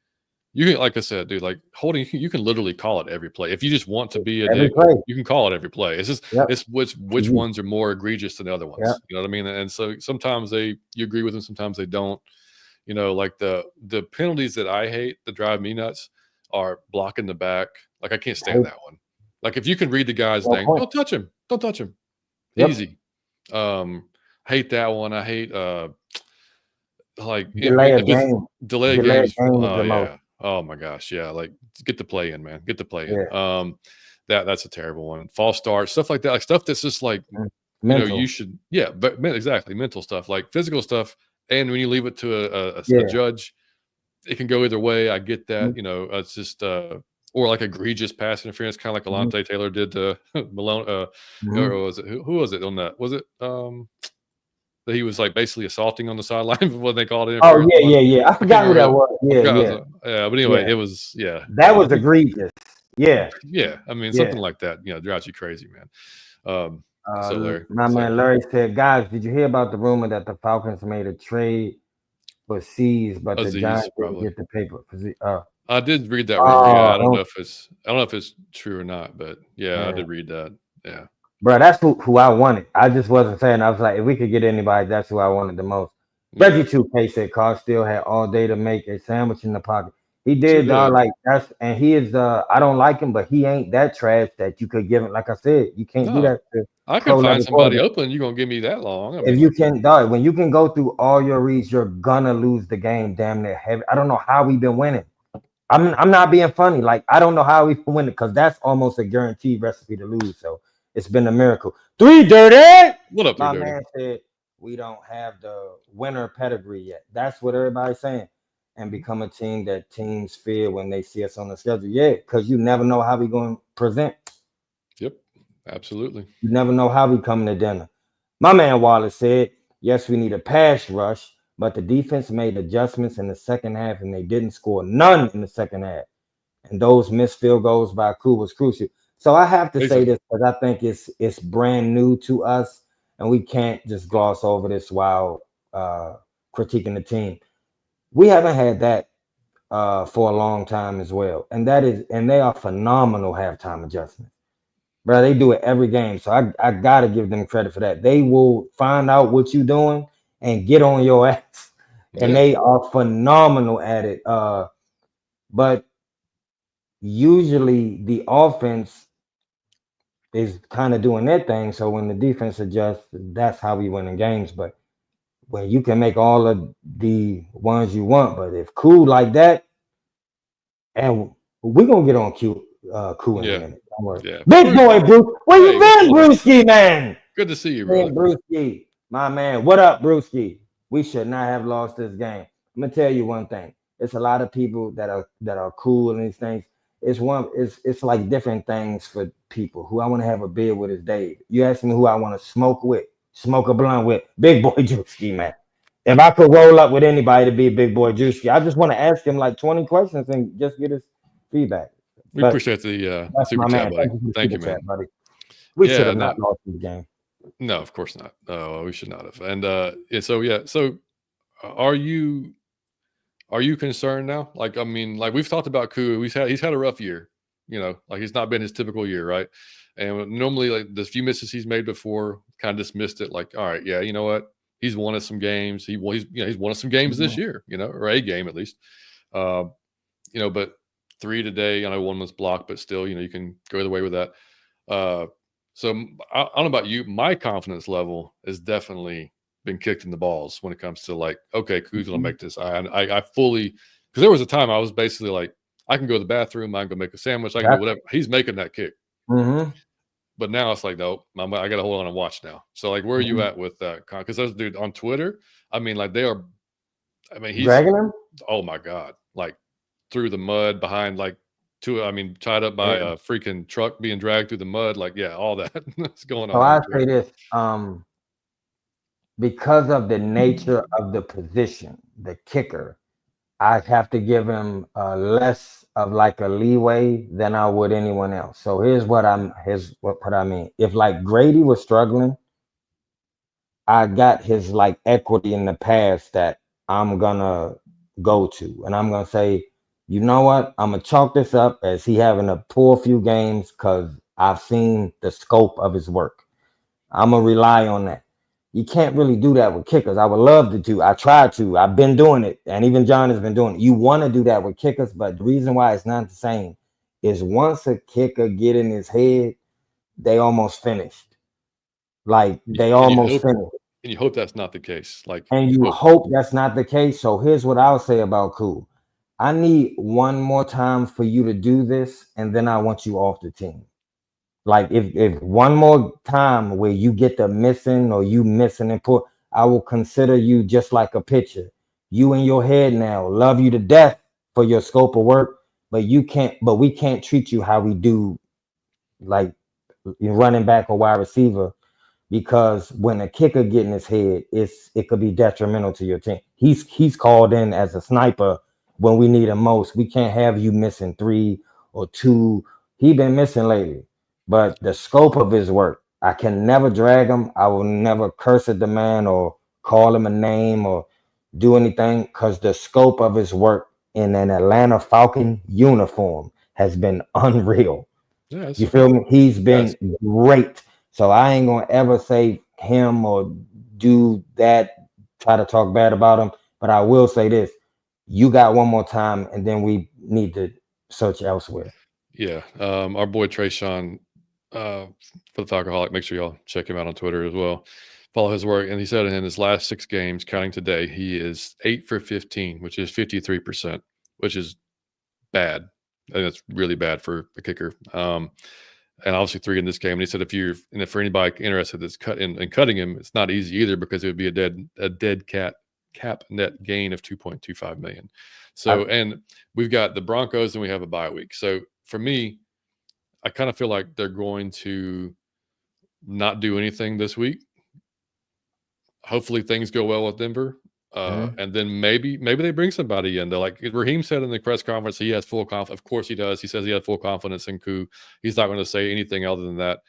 you can, like I said, dude, like holding, you can literally call it every play if you just want to be a every dick. play. You can call it every play. It's just Yep. it's which Mhm. ones are more egregious than the other Yep. ones. You know what I mean? And so sometimes you agree with them, sometimes they don't. You know, like the penalties that I hate that drive me nuts are blocking the back. Like I can't stand Hate, that one. Like if you can read the guy's no thing, point. don't touch him. Don't touch him. Yep. Easy. Hate that one. I hate like Delay a if it's game. delay Delay a games. game is Oh the most. yeah. Oh my gosh. Yeah. Like get the play in, man. Get the play in. Yeah. That's a terrible one. False start, stuff like that. Like stuff that's just like, Mm. you Mental. should, yeah, but exactly mental stuff, like physical stuff. And when you leave it to a Yeah. judge, it can go either way. I get that. Mhm. It's just or like egregious pass interference, kind of like Mhm. Alontae Taylor did to Malone. Mhm. Or was it who was it on that? Was it that he was like basically assaulting on the sideline when they called Oh interference yeah, on? yeah, yeah. I I can't forgot who remember that who. was. I Yeah, forgot. yeah, Yeah, but anyway, yeah. it was yeah. That was egregious. Yeah, Yeah. I mean, yeah. something like that. Drives you crazy, man. So Larry, My so man Larry said, guys, did you hear about the rumor that the Falcons made a trade for C's, but the Aziz Giants didn't probably. get the paper? I did read that rumor. Yeah, Oh, don't, I don't know if it's true or not, but yeah, I man. did read that. Yeah, Bro, that's who I wanted. I just wasn't saying. I was like, if we could get anybody, that's who I wanted the most. yeah, Reggie 2K said Carr still had all day to make a sandwich in the pocket. He sure did, dog. did. Like that's and he is. I don't like him, but he ain't that trash that you could give him. Like I said, you can't do No, that to I can pro find level somebody quarterback. open. You gonna give me that long? I If mean, you like, can, dog, when you can go through all your reads, you're gonna lose the game. Damn near heavy. I don't know how we've been winning. I'm not being funny. Like I don't know how we've been winning because that's almost a guaranteed recipe to lose. So it's been a miracle. 3 dirty. what up, Three My Dirty? man said we don't have the winner pedigree yet. That's what everybody's saying. And become a team that teams fear when they see us on the schedule. Yeah, because you never know how we going to present. Yep, absolutely. You never know how we coming to dinner. My man Wallace said, yes, we need a pass rush, but the defense made adjustments in the second half and they didn't score none in the second half. And those missed field goals by Koo was crucial. So I have to say Exactly. this because I think it's brand new to us, and we can't just gloss over this while critiquing the team. We haven't had that for a long time as well, and they are phenomenal halftime adjustments, bro. They do it every game, so I gotta give them credit for that. They will find out what you're doing and get on your ass, and Yeah, they are phenomenal at it. But usually the offense is kind of doing their thing. So when the defense adjusts, that's how we win in games. But when you can make all of the ones you want, but if cool like that, and we're gonna get on cool in a yeah, minute. Don't worry. yeah. Big Bruce, boy, Bruce. Where you hey, what's been, going on? Brewski, man? Good to see you, Man, brother. Brewski, my man. What up, Brewski? We should not have lost this game. I'm gonna tell you one thing. It's a lot of people that are cool in these things. It's like different things for people. Who I want to have a beer with is Dave. You ask me who I want to smoke with, smoke a blunt with, Big Boy Drewski, man. If I could roll up with anybody to be Big Boy Drewski, I just want to ask him like 20 questions and just get his feedback. We But appreciate the that's super my chat, man. buddy. Thank you for the Thank super you, man. chat, buddy. We should Yeah, have no, not lost the game. no, of course not. No, we should not have. And yeah, so are you concerned now? Like, I mean, like we've talked about Koo. He's had a rough year. Like he's not been his typical year, right? And normally, like the few misses he's made before, kind of dismissed it. Like, all right, yeah, you know what? He's won us some games. He's won us some games this Mhm. year. Or a game at least. Uh, but 3 today. I know one was blocked, but still, you can go either way with that. Uh, so I don't know about you. My confidence level has definitely been kicked in the balls when it comes to like, okay, who's gonna make this? I fully, because there was a time I was basically like, I can go to the bathroom, I can go make a sandwich, I can do That's whatever. He's making that kick, mm-hmm. but now it's like, no, I got to hold on and watch now. So like, where are you Mm-hmm. at with that? Because those dude on Twitter, I mean, like they are. I mean, he's Dragging him. oh my god, like through the mud behind like tied up by a freaking truck being dragged through the mud. Like, yeah, all that that's going So on. I say this, because of the nature of the position, the kicker, I have to give him less of like a leeway than I would anyone else. So here's what I mean. If like Grady was struggling, I got his like equity in the past that I'm gonna go to, and I'm gonna say, you know what? I'm gonna chalk this up as he having a poor few games because I've seen the scope of his work. I'm gonna rely on that. You can't really do that with kickers. I would love to do. I try to. I've been doing it, and even John has been doing it. You want to do that with kickers, but the reason why it's not the same is once a kicker get in his head, they almost finished. Like they And you almost hope, finished. and you hope that's not the case. Like, And you hope that's not the case. So here's what I'll say about Cool. I need one more time for you to do this, and then I want you off the team. Like if one more time where you get the missing or you missing and put, I will consider you just like a pitcher. You in your head now, love you to death for your scope of work, but we can't treat you how we do like running back or wide receiver, because when a kicker get in his head, it could be detrimental to your team. He's called in as a sniper when we need him most. We can't have you missing 3 or 2. He been missing lately, but the scope of his work, I can never drag him. I will never curse at the man or call him a name or do anything, because the scope of his work in an Atlanta Falcon uniform has been unreal. yeah, You feel me? He's been great. So I ain't gonna ever say him or do that, try to talk bad about him. But I will say this: you got one more time, and then we need to search elsewhere. Yeah. Our boy Trayshawn, for the Falcoholic, make sure y'all check him out on Twitter as well. Follow his work. And he said in his last 6 games, counting today, he is 8 for 15, which is 53%, which is bad. And it's really bad for a kicker. And obviously 3 in this game. And he said if for anybody interested that's in cutting him, it's not easy either, because it would be a dead cap net gain of 2.25 million. So, and we've got the Broncos and we have a bye week. So for me, I kind of feel like they're going to not do anything this week. Hopefully things go well with Denver. And then maybe they bring somebody in. They're like Raheem said in the press conference, he has full confidence. Of course he does. He says he has full confidence in Koo. He's not going to say anything other than that.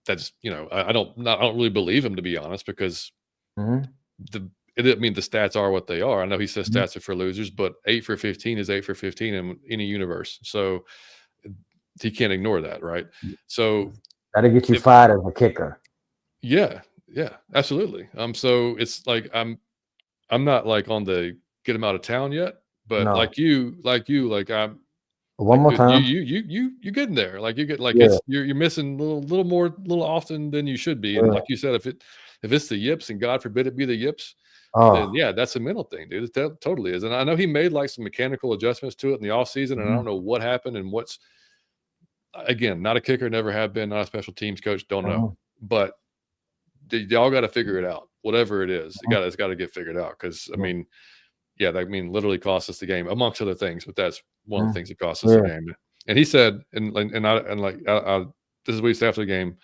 That's, I don't really believe him, to be honest, because the stats are what they are. I know he says stats are for losers, but 8 for 15 is 8 for 15 in any universe. So he can't ignore that, right? So that'll get you fired as a kicker. Yeah, absolutely. So it's like I'm not like on the get him out of town yet, but No. like I'm one more time. You getting there. Like you get it's you're missing a little often than you should be. And like you said, if it's the yips, and God forbid it be the yips, then yeah, that's a mental thing, dude. That totally is. And I know he made like some mechanical adjustments to it in the offseason, and I don't know what happened and what's, again, not a kicker, never have been, not a special teams coach, don't know. But y'all got to figure it out. Whatever it is, it's got to get figured out, because literally cost us the game, amongst other things. But that's one of the things that cost us the game. And he said, this is what he said after the game.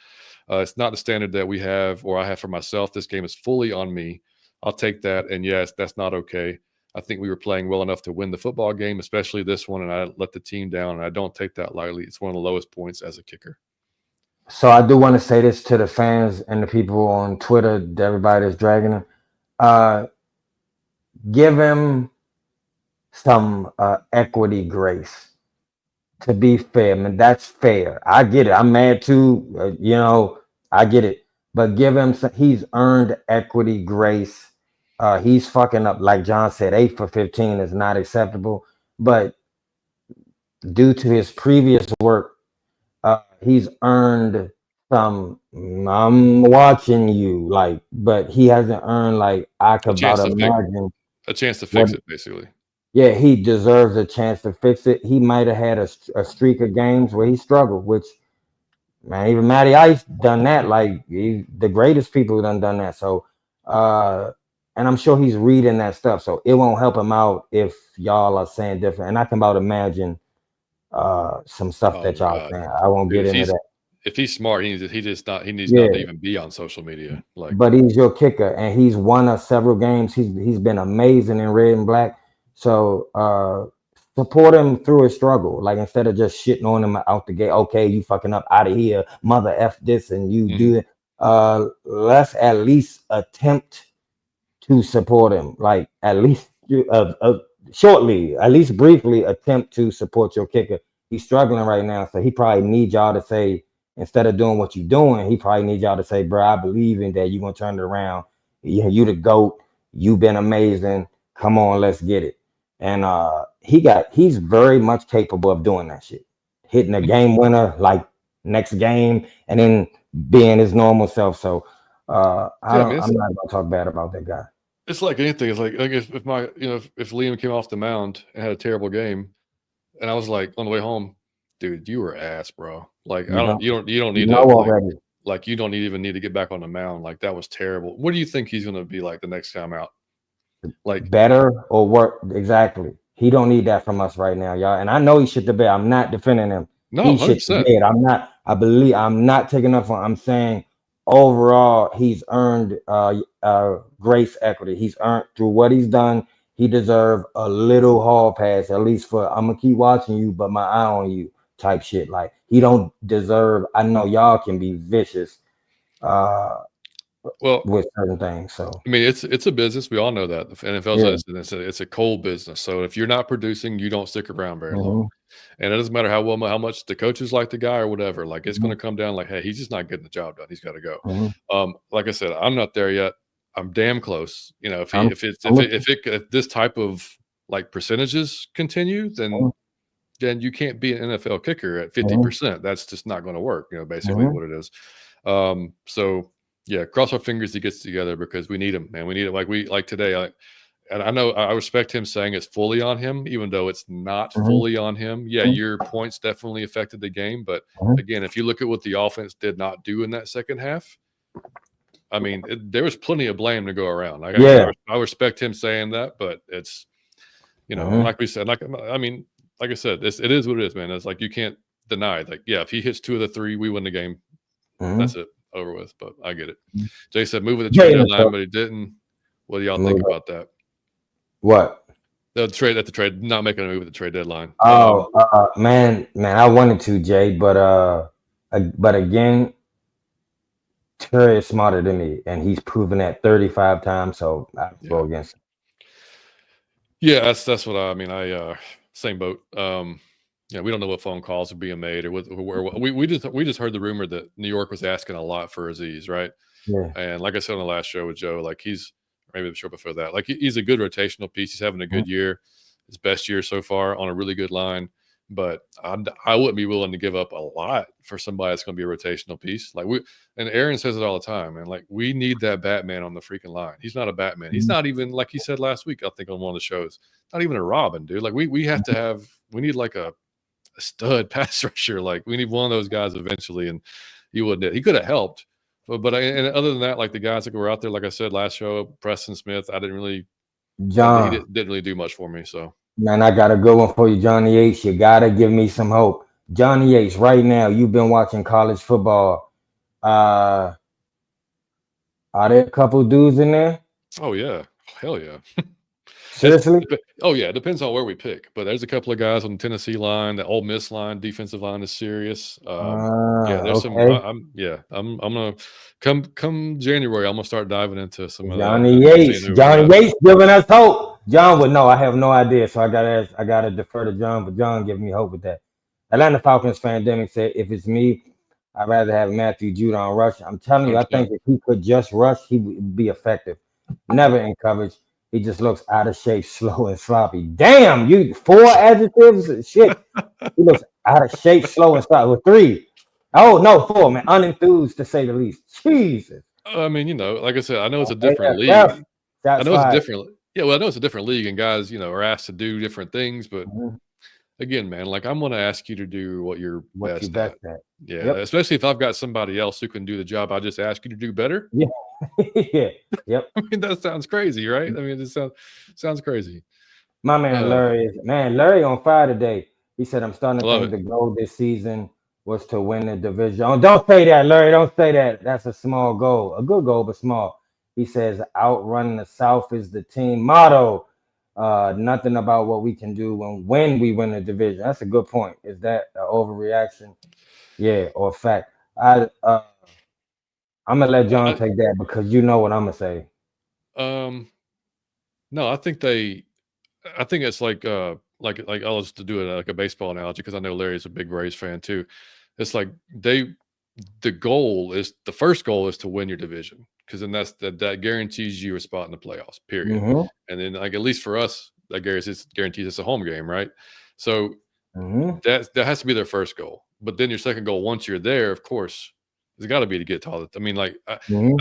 It's not the standard that we have, or I have for myself. This game is fully on me. I'll take that. And yes, that's not okay. I think we were playing well enough to win the football game, especially this one, and I let the team down, and I don't take that lightly. It's one of the lowest points as a kicker. So I do want to say this to the fans and the people on Twitter, everybody that's dragging him. Give him some equity grace. To be fair, man, that's fair. I get it. I'm mad too. I get it. But give him he's earned equity grace. He's fucking up, like John said, 8 for 15 is not acceptable. But due to his previous work, he's earned some. I'm watching you, but he hasn't earned I could about imagine a chance to fix it, basically. Yeah, he deserves a chance to fix it. He might have had a streak of games where he struggled, which, man, even Matty Ice done that. The greatest people done that. So and I'm sure he's reading that stuff. So it won't help him out if y'all are saying different. And I can about imagine some stuff Oh that my y'all god, saying. I won't dude! get into that. If he's smart, he needs not to Yeah, even be on social media. Like, but he's your kicker, and he's won us several games. He's been amazing in red and black. So support him through his struggle. Like instead of just shitting on him out the gate. Okay, you fucking up out of here, mother f this, and you mhm. do it. Let's at least attempt to support him. Like at least shortly, at least briefly, attempt to support your kicker. He's struggling right now, so he probably needs y'all to say, instead of doing what you're doing, he probably needs y'all to say, bro, I believe in that. You're gonna turn it around. Yeah, you the GOAT. You've been amazing. Come on, let's get it. And he's very much capable of doing that shit. Hitting a game winner like next game and then being his normal self. So Yeah, man, I'm not gonna talk bad about that guy. it's like anything. It's like if my if Liam came off the mound and had a terrible game, and I was like on the way home, dude, you were ass, bro. Like You know, you don't you need know to already. you don't even need to get back on the mound. Like that was terrible. What do you think he's gonna be like the next time out? Like, Better or work exactly. He don't need that from us right now, y'all. And I know he shit the bed. I'm not defending him. no, He hundred shit the percent. bed. I believe I'm not taking up on. I'm saying overall he's earned grace equity. He's earned through what he's done. He deserved a little hall pass, at least for I'm gonna keep watching you, but my eye on you type shit. Like he don't deserve. I know y'all can be vicious uh Well, with certain things. So I mean, it's a business. We all know that. The NFL's yeah. it's a cold business. So if you're not producing, you don't stick around very long. Hmm. And it doesn't matter how much the coaches like the guy or whatever. Like it's going Hmm. to come down like, hey, he's just not getting the job done. He's got to go. Hmm. Like I said, I'm not there yet. I'm damn close. You know, I'm, I'm with you. if this type of like percentages continue, then you can't be an NFL kicker at Mhm, 50%. That's just not going to work. You know, basically mhm, what it is. So yeah, cross our fingers he gets together because we need him, man. We need it like today. And I know I respect him saying it's fully on him, even though it's not mhm, fully on him. Yeah, mhm, your points definitely affected the game, but mhm. again, if you look at what the offense did not do in that second half, I mean, there was plenty of blame to go around. Like again, Yeah. I respect him saying that, but it's and Mhm, like we said, I mean, like I said, it is what it is, man. It's like you can't deny it. Like, yeah, if he hits 2 of the 3, we win the game. mhm. That's it, over with. But I get it. Jay said move at the trade Jay in the deadline, truck. but he didn't. What do y'all think Move up. about that? What? The trade, not making a move at the trade deadline. Oh, man, I wanted to, Jay, but again, Terry is smarter than me, and he's proven that 35 times. So I Yeah, go against him. yeah, that's what I mean. Same boat. Yeah, we don't know what phone calls are being made or we just heard the rumor that New York was asking a lot for Aziz, right? Yeah. And like I said on the last show with Joe, like maybe the show before that, like he's a good rotational piece. He's having a Mhm, good year, his best year so far on a really good line. But I wouldn't be willing to give up a lot for somebody that's going to be a rotational piece. And Aaron says it all the time, and like we need that Batman on the freaking line. He's not a Batman. He's mhm, not even like he said last week. I think on one of the shows, not even a Robin, dude. Like we need like a stud pass rusher. Like we need one of those guys eventually, and he wouldn't. He could have helped, and other than that, like the guys that were out there, like I said last show, Preston Smith, I didn't really, he John, didn't really do much for me. So man, I got a good one for you, Johnny H. You gotta give me some hope. Johnny H, right now, you've been watching college football. Uh, are there a couple dudes in there? oh yeah, hell yeah. Seriously? Oh yeah, it depends on where we pick. But there's a couple of guys on the Tennessee line, the Ole Miss line, defensive line is serious. Yeah, there's some. Okay. I'm gonna come January. I'm gonna start diving into some of that Johnny and seeing Yates. who we Johnny got. Yates giving us hope. John would know. I have no idea. So I gotta defer to John, but John giving me hope with that. Atlanta Falcons pandemic said if it's me, I'd rather have Matthew Judon rush. I'm telling you, I 100%. think if he could just rush, he would be effective. Never in coverage. He just looks out of shape, slow, and sloppy. Damn, you 4 adjectives? Shit. He looks out of shape, slow, and sloppy. With 3. Oh no, 4, man. Unenthused to say the least. Jesus. I mean, like I said, I know it's a Hey, different Ref, league. I shots know it's a fired. different. Yeah, well, I know it's a different league, and guys, are asked to do different things. But Mhm. again, man, like I'm going to ask you to do what you're What you best at. best at. Yeah, Yep. especially if I've got somebody else who can do the job I just asked you to do better. Yeah. Yeah. Yep. I mean, that sounds crazy, right? I mean, it sounds crazy. My man Uh, Larry on fire today. He said, I'm starting I to love think it. the goal this season was to win the division. Oh, don't say that, Larry. Don't say that. That's a small goal. A good goal, but small. He says, outrunning the South is the team motto. Nothing about what we can do when we win the division. That's a good point. Is that an overreaction? Yeah, or fact? I'm gonna let John I, take that because you know what I'm gonna say. no, I think it's like I'll just do it like a baseball analogy because I know Larry's a big Rays fan too. It's like the first goal is to win your division because then that guarantees you a spot in the playoffs, period. Mm-hmm. And then like at least for us, that guarantees it's a home game, right? So Mm-hmm. that has to be their first goal. But then your second goal, once you're there, of course, it's got to be to get to all that. I mean, like Mm-hmm.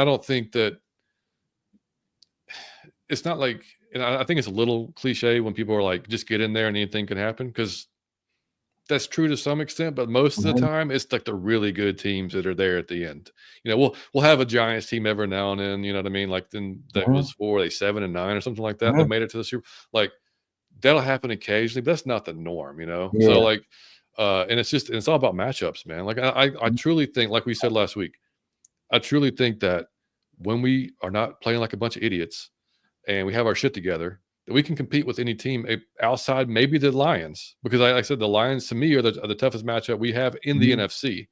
I don't think that it's not like, and I think it's a little cliche when people are like, just get in there and anything can happen because that's true to some extent, but most of the Mm-hmm. time it's like the really good teams that are there at the end. You know, we'll have a Giants team every now and then, you know what I mean? Like then that Mm-hmm. was 7-9 or something like that. They Mm-hmm. made it to the Super. Like that'll happen occasionally, but that's not the norm, you know. So Yeah. like, and it's all about matchups, man. Like I truly think, like we said last week, I truly think that when we are not playing like a bunch of idiots and we have our shit together, that we can compete with any team outside maybe the Lions, because like I said, the Lions to me are the toughest matchup we have in the Mm-hmm. NFC.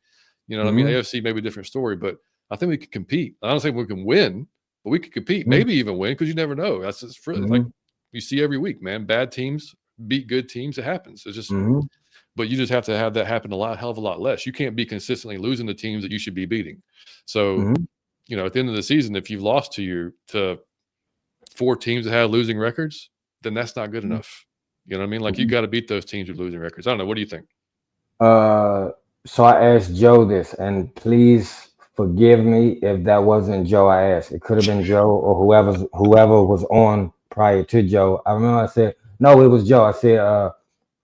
You know what I mean? Mm-hmm. AFC maybe a different story, but I think we can compete. I don't think we can win, but we can compete, Mm-hmm. maybe even win because you never know. That's just like Mm-hmm. you see every week, man. Bad teams beat good teams. It happens. It's just, Mm-hmm. but you just have to have that happen hell of a lot less. You can't be consistently losing to teams that you should be beating. So, Mm-hmm. you know, at the end of the season, if you've lost to 4 teams that have losing records, then that's not good enough. You know what I mean? Like you Mm-hmm. got to beat those teams with losing records. I don't know. What do you think? Uh, so I asked Joe this, and please forgive me if that wasn't Joe I asked. It could have been Joe or whoever was on prior to Joe. I remember I said, no, it was Joe. I said,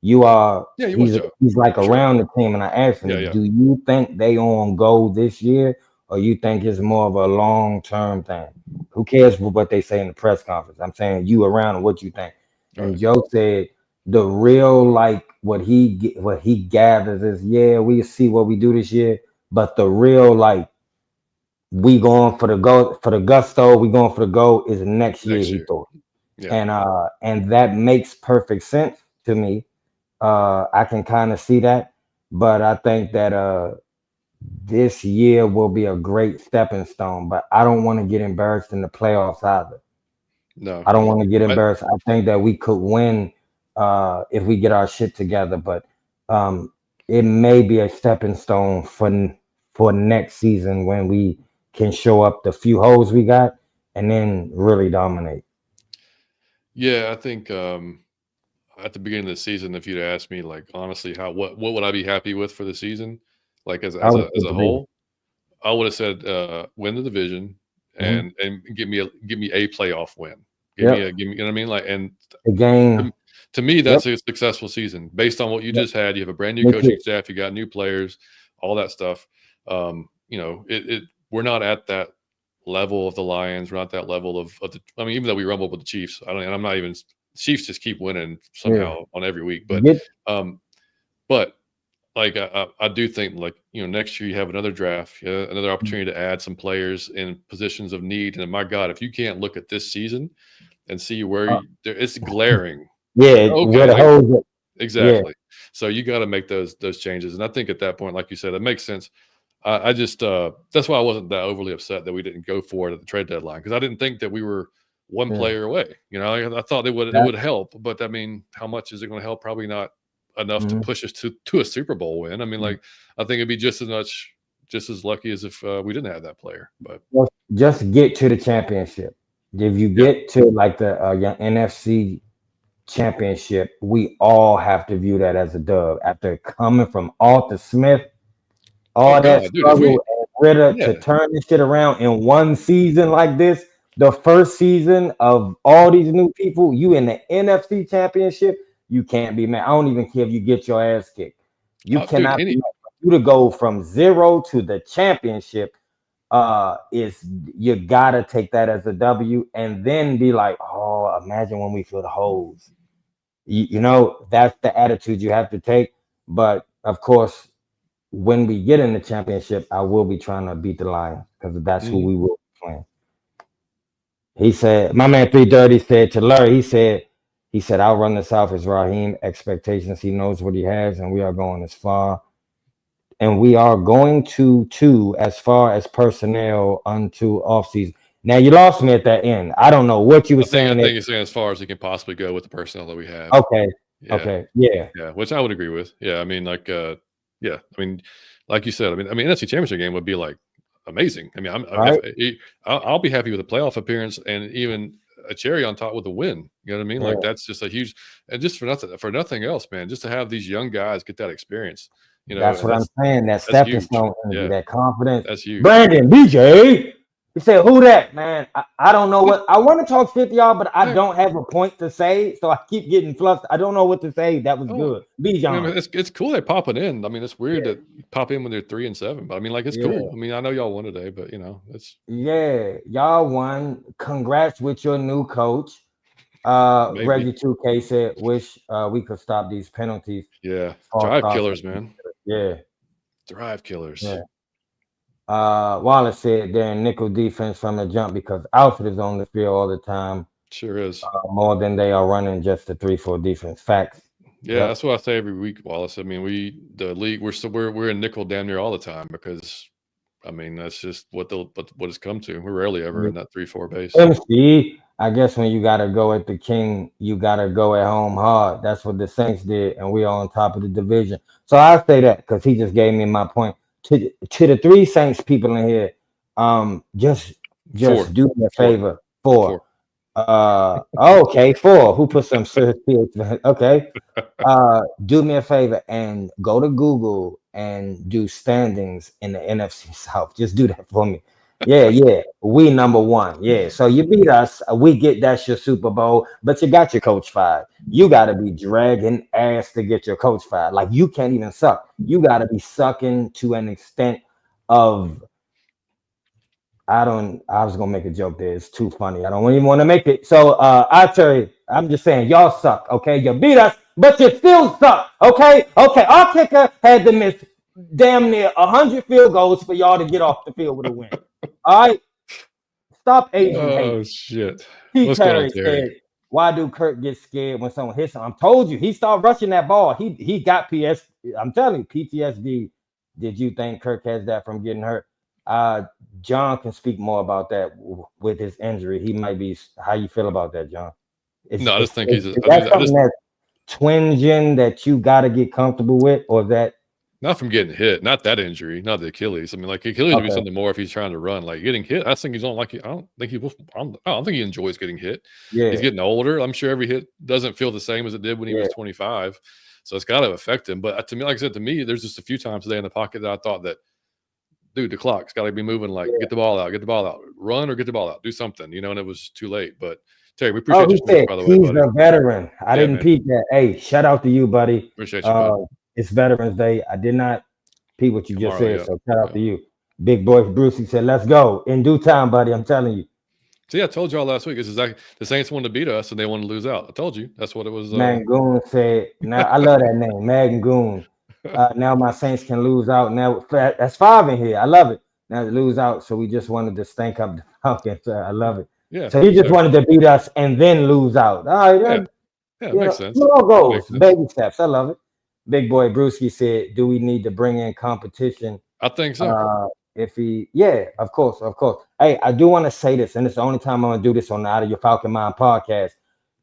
you are Yeah, you was Joe he's like for sure. around the team, and I asked him, Yeah. do you think they on go this year, or you think it's more of a long-term thing? Who cares what they say in the press conference? I'm saying you around and what you think. All And right. Joe said the real, like, what he gathers is, yeah, we see what we do this year, but the real, like, we going for the go for the gusto, we going for the goal is next year, Next he year. thought. Yeah. And that makes perfect sense to me. I can kind of see that, but I think that this year will be a great stepping stone. But I don't want to get embarrassed in the playoffs either. No. I don't want to get I, embarrassed. I think that we could win if we get our shit together, but um, it may be a stepping stone for next season when we can show up the few holes we got and then really dominate. yeah, I think at the beginning of the season, if you'd asked me, like honestly, what would I be happy with for the season, like I would as say a division. whole, I would have said win the division Mhm. and give me a playoff win. Yep. Give me, you know what I mean? Like, and The game. to, to me, Yep. that's a successful season based on what you Yep. just had. You have a brand new Me coaching too. staff, you got new players, all that stuff. You know, we're not at that level of the Lions. We're not that level of the. I mean, even though we rumbled with the Chiefs, I don't. And I'm not even. Chiefs just keep winning Yeah. somehow on every week, but Get um, but like I do think like you know next year you have another draft, another opportunity to add some players in positions of need. And my God, if you can't look at this season and see where it's glaring, like yeah, okay, where the like holes at. Yeah. exactly. So you got to make those changes, and I think at that point, like you said, it makes sense. I just that's why I wasn't that overly upset that we didn't go for it at the trade deadline because I didn't think that we were one Yeah. player away. You know, I thought it That, would help, but I mean, how much is it going to help? Probably not enough to mhm. push us to a Super Bowl win. I mean, like I think it'd be just as lucky as if we didn't have that player. But Just get to the championship. If you yeah, get to like the your NFC championship, we all have to view that as a dub. After coming from Arthur Smith, oh all that God, dude, if we struggle and Ritter yeah, to turn this shit around in one season like this, the first season of all these new people, you in the NFC championship, you can't be mad. I don't even care if you get your ass kicked. You Dude, cannot be mad. You to go from 0 to the championship is you gotta take that as a W and then be like, oh, imagine when we feel the holes. You know, that's the attitude you have to take. But of course, when we get in the championship, I will be trying to beat the Lions because that's who we will be playing. He said, my man 330 said to Larry, he said, I'll run the South as Raheem. Expectations, he knows what he has, and we are going as far. And we are going to as far as personnel unto offseason. Now you lost me at that end. I don't know what you were saying. I think he's saying as far as he can possibly go with the personnel that we have. Okay. Yeah. Okay. Yeah. Yeah. Which I would agree with. Yeah. I mean, like, yeah. I mean, like you said, I mean, NFC Championship game would be like amazing. I mean, I'll be happy with a playoff appearance and even a cherry on top with a win. You know what I mean? Yeah. Like that's just a huge, and just for nothing else, man. Just to have these young guys get that experience. You know, that's what I'm saying. That stepping stone energy, that confidence. That's huge. Brandon, BJ. He said, who that, man? I don't know what I want to talk 50 y'all, but I don't have a point to say, so I keep getting flustered. I don't know what to say. That was good. Bijan. I mean, it's cool they popping in. I mean, it's weird that you pop in when they're 3-7, but I mean, like it's cool. I mean, I know y'all won today, but you know, it's y'all won. Congrats with your new coach. Reggie 2K said, wish we could stop these penalties. Yeah, drive killers, man. Yeah, drive killers. Yeah. Wallace said they're in nickel defense from the jump because Alfred is on the field all the time. Sure is. More than they are running just the 3-4 defense. Facts. Yeah, that's what I say every week, Wallace. I mean, the league, we're in nickel damn near all the time because, I mean, that's just what it's come to. We're rarely ever in that 3-4 base. MC, I guess when you gotta go at the king, you gotta go at home hard. That's what the Saints did, and we are on top of the division. So I say that because he just gave me my point. To the 3 Saints people in here, just do me a favor. 4. Okay, 4. Who put some okay. Do me a favor and go to Google and do standings in the NFC South. Just do that for me. Yeah. We number 1. Yeah. So you beat us. We get that's your Super Bowl, but you got your coach fired. You got to be dragging ass to get your coach fired. Like you can't even suck. You got to be sucking to an extent of. I was gonna make a joke there. It's too funny. I don't even want to make it. So I tell you, I'm just saying, y'all suck. Okay, you beat us, but you still suck. Okay. Our kicker had to miss damn near 100 field goals for y'all to get off the field with a win. All right, stop Asian hate. Oh shit! What's Terry said, "Why do Kirk get scared when someone hits him?" I told you he started rushing that ball. He got PS. I'm telling you, PTSD. Did you think Kirk has that from getting hurt? John can speak more about that with his injury. He might be. How you feel about that, John? I just think he's. That's twinging that you got to get comfortable with, or that. Not from getting hit, not that injury, not the Achilles. I mean, like Achilles would be something more if he's trying to run. Like getting hit, I think he's on. Like I don't think he enjoys getting hit. Yeah, he's getting older. I'm sure every hit doesn't feel the same as it did when he was 25. So it's got to affect him. But to me, like I said, there's just a few times today in the pocket that I thought that, dude, the clock's got to be moving. Like get the ball out, run or get the ball out, do something, you know. And it was too late. But Terry, we appreciate you, by the way. He's a veteran. I didn't peep that. Hey, shout out to you, buddy. Appreciate you, buddy. It's Veterans Day. I did not peep what you just said, so shout out to you. Big boy Brucey said, let's go. In due time, buddy, I'm telling you. See, I told y'all last week. It's exactly the Saints wanted to beat us, and they wanted to lose out. I told you. That's what it was. Mangoon said, now I love that name, Mangoon. Now my Saints can lose out. Now that's 5 in here. I love it. Now to lose out, so we just wanted to stink up the Falcons. I love it. Yeah. So he just wanted to beat us and then lose out. All right. Yeah, makes sense. It all goes. Baby steps. I love it. Big boy Brewski said, do we need to bring in competition? I think so. Of course. Hey, I do want to say this, and it's the only time I'm going to do this on the Out of Your Falcon Mind podcast.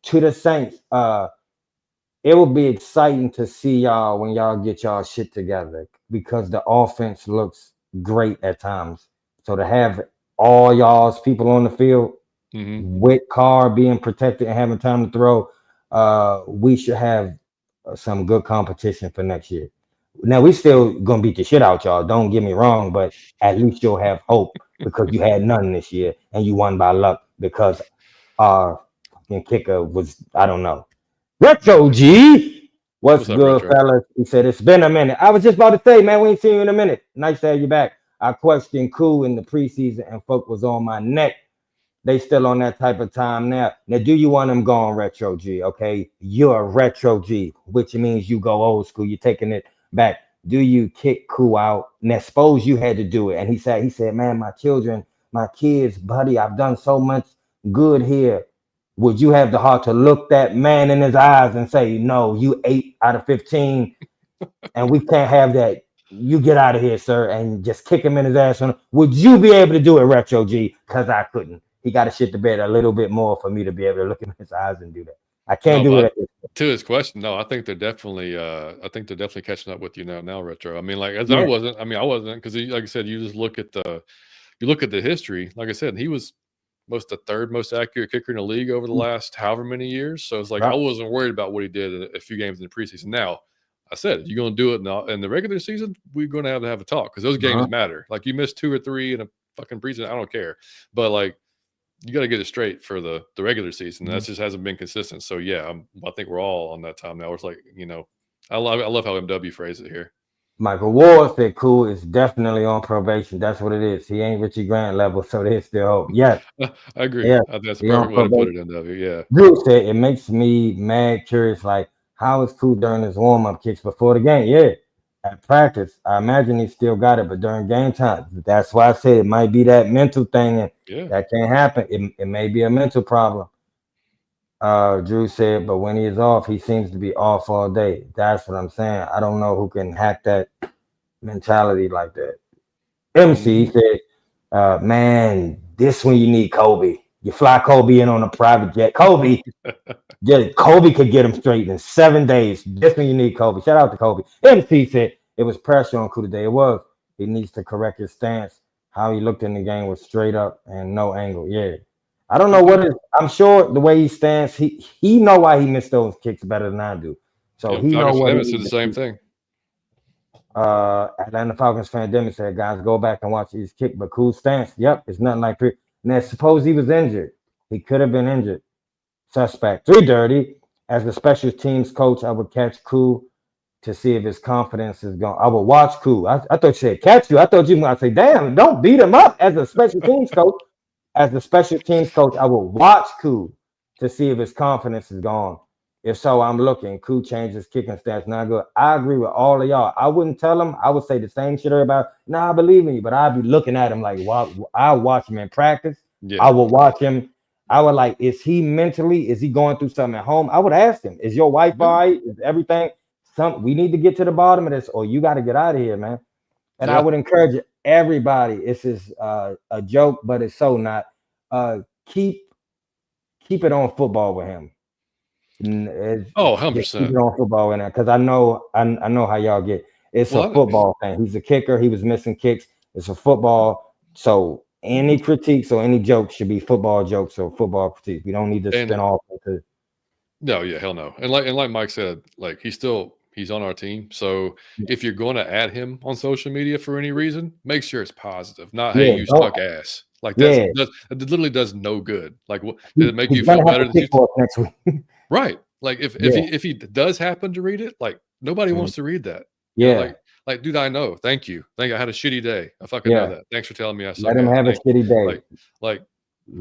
To the Saints, it will be exciting to see y'all when y'all get y'all shit together because the offense looks great at times. So to have all y'all's people on the field with Carr being protected and having time to throw, we should have some good competition for next year. Now we still gonna beat the shit out y'all. Don't get me wrong, but at least you'll have hope because you had none this year and you won by luck because our fucking kicker was, I don't know. Retro G. What's What's up, good, Retro? fellas? He said, it's been a minute. I was just about to say, man, we ain't seen you in a minute. Nice to have you back. I questioned Cool in the preseason, and folk was on my neck. They still on that type of time now. Now, do you want them going Retro G? Okay, you're a Retro G, which means you go old school. You're taking it back. Do you kick Cool out? Now, suppose you had to do it. And he said, man, my children, my kids, buddy, I've done so much good here. Would you have the heart to look that man in his eyes and say, no, you 8 out of 15, and we can't have that? You get out of here, sir, and just kick him in his ass. Would you be able to do it, Retro G? Because I couldn't. He got to shit the bed a little bit more for me to be able to look him in his eyes and do that. I can't do it. To his question, no, I think they're definitely catching up with you now, Retro. I mean, like as Yeah. I wasn't because like I said, you just look at the history. Like I said, he was the third most accurate kicker in the league over the last however many years. So it's like I wasn't worried about what he did in a few games in the preseason. Now, I said, if you're going to do it in the regular season, we're going to have a talk because those games matter. Like you missed 2 or 3 in a fucking preseason, I don't care. But like you got to get it straight for the regular season. That just hasn't been consistent. So yeah, I think we're all on that time now. It's like, I love how MW phrased it here. Michael Ward said Cool is definitely on probation. That's what it is. He ain't Richie Grant level, so there's still hope. Yes. I agree. Yeah. That's a perfect way to put it, MW. Yeah. Drew said it makes me mad curious, like how is Cool during his warm-up kicks before the game? Yeah. At practice, I imagine he still got it, but during game time, that's why I said it might be that mental thing, and that can't happen. It may be a mental problem. Drew said, but when he is off, he seems to be off all day. That's what I'm saying. I don't know who can hack that mentality like that. MC said, man, this one you need Kobe. You fly Kobe in on a private jet. Kobe could get him straight in 7 days. This one you need Kobe. Shout out to Kobe. MC said it was pressure on Cool today. It was. He needs to correct his stance. How he looked in the game was straight up and no angle. Yeah. I don't know what it is. I'm sure the way he stands, he know why he missed those kicks better than I do. So he know what he did the same thing. Atlanta Falcons fan Demi said, guys, go back and watch his kick, but Cool stance. Yep, it's nothing like pre. Now, suppose he was injured. He could have been injured. Suspect. 3 dirty. As the special teams coach, I would catch Cool to see if his confidence is gone. I would watch Cool. I thought you said catch you. I thought you were going to say, damn, don't beat him up as a special teams coach. As the special teams coach, I will watch Cool to see if his confidence is gone. If so, I'm looking. Cool changes kicking stance. Not good. I agree with all of y'all. I wouldn't tell him. I would say the same shit about, I believe in you, but I'd be looking at him like, wow, I watch him in practice. Yeah. I would watch him. I would like, is he going through something at home? I would ask him, is your wife all right? Is everything? We need to get to the bottom of this, or you got to get out of here, man. And I would encourage everybody. It's just a joke, but it's so not. Keep it on football with him. 100%. Keep it on football with him, because I know how y'all get. It's a football thing. He's a kicker. He was missing kicks. It's a football. So any critiques or any jokes should be football jokes or football critiques. We don't need to spin off into. No, yeah, hell no. And like Mike said, like he's on our team. So if you're going to add him on social media for any reason, make sure it's positive. Not, hey, you suck ass. Like it literally does no good. Like, what did it make you feel better? Next week. Right. Like if he does happen to read it, like nobody wants to read that. Yeah. Like, dude, I know. Thank you. I had a shitty day. I fucking know that. Thanks for telling me I suck. Let him have a shitty day. Like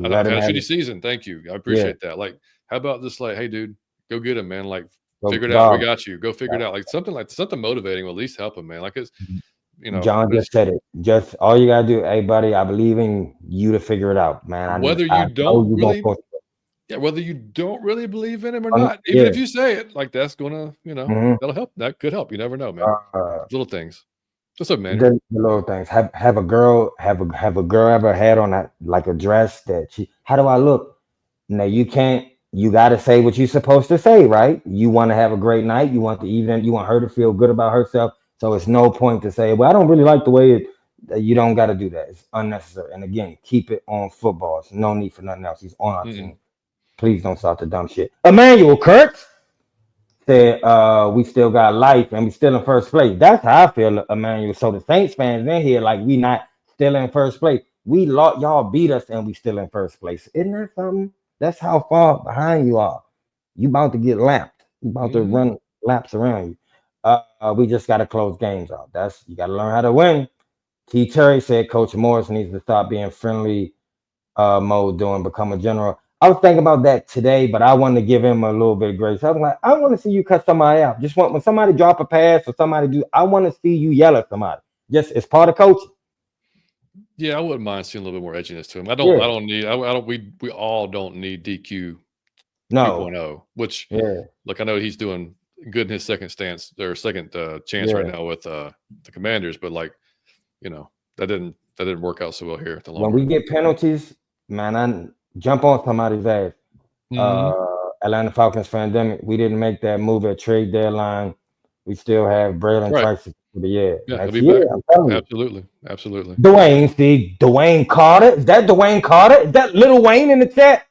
I had a shitty season. Thank you. I appreciate that. Like, how about just like, hey, dude, go get him, man. Like, figure it out. We got you. Go figure it out. Like something motivating will at least help him, man. Like it's, John just said it. Just all you gotta do, hey, buddy, I believe in you to figure it out, man. Whether you don't really believe in him or not, even if you say it, like that's gonna, that'll help. That could help. You never know, man. Little things. What's up, man? The little things. Have a girl ever had on a dress that how do I look? No, you can't. You got to say what you're supposed to say, right? You want to have a great night. You want you want her to feel good about herself. So it's no point to say, well, I don't really like the way it. You don't got to do that. It's unnecessary. And again, keep it on football. It's no need for nothing else. He's on our team. Please don't start the dumb shit. Emmanuel Kurtz said, we still got life and we still in first place. That's how I feel, Emmanuel. So the Saints fans in here, like we not still in first place. We lost, y'all beat us and we still in first place. Isn't that something? That's how far behind you are. You about to get lapped. about to run laps around you. We just got to close games out. You got to learn how to win. T. Terry said Coach Morris needs to stop being friendly mode doing become a general. I was thinking about that today, but I wanted to give him a little bit of grace. I was like, I want to see you cut somebody out. Just when somebody drop a pass or somebody do, I want to see you yell at somebody. Just it's part of coaching. Yeah, I wouldn't mind seeing a little bit more edginess to him. I don't. We all don't need DQ No. 2.0, which Yeah. look, I know he's doing good in his second chance chance right now with the Commanders, but like, that didn't work out so well here at the long When run. we get penalties, man, I jump on somebody's ass. Atlanta Falcons pandemic, we didn't make that move at trade deadline. We still have Braylon Trice for the year. Yeah, Next he'll be year, back. I'm telling you. Absolutely. Dwayne Carter. Is that Dwayne Carter? Is that Little Wayne in the chat?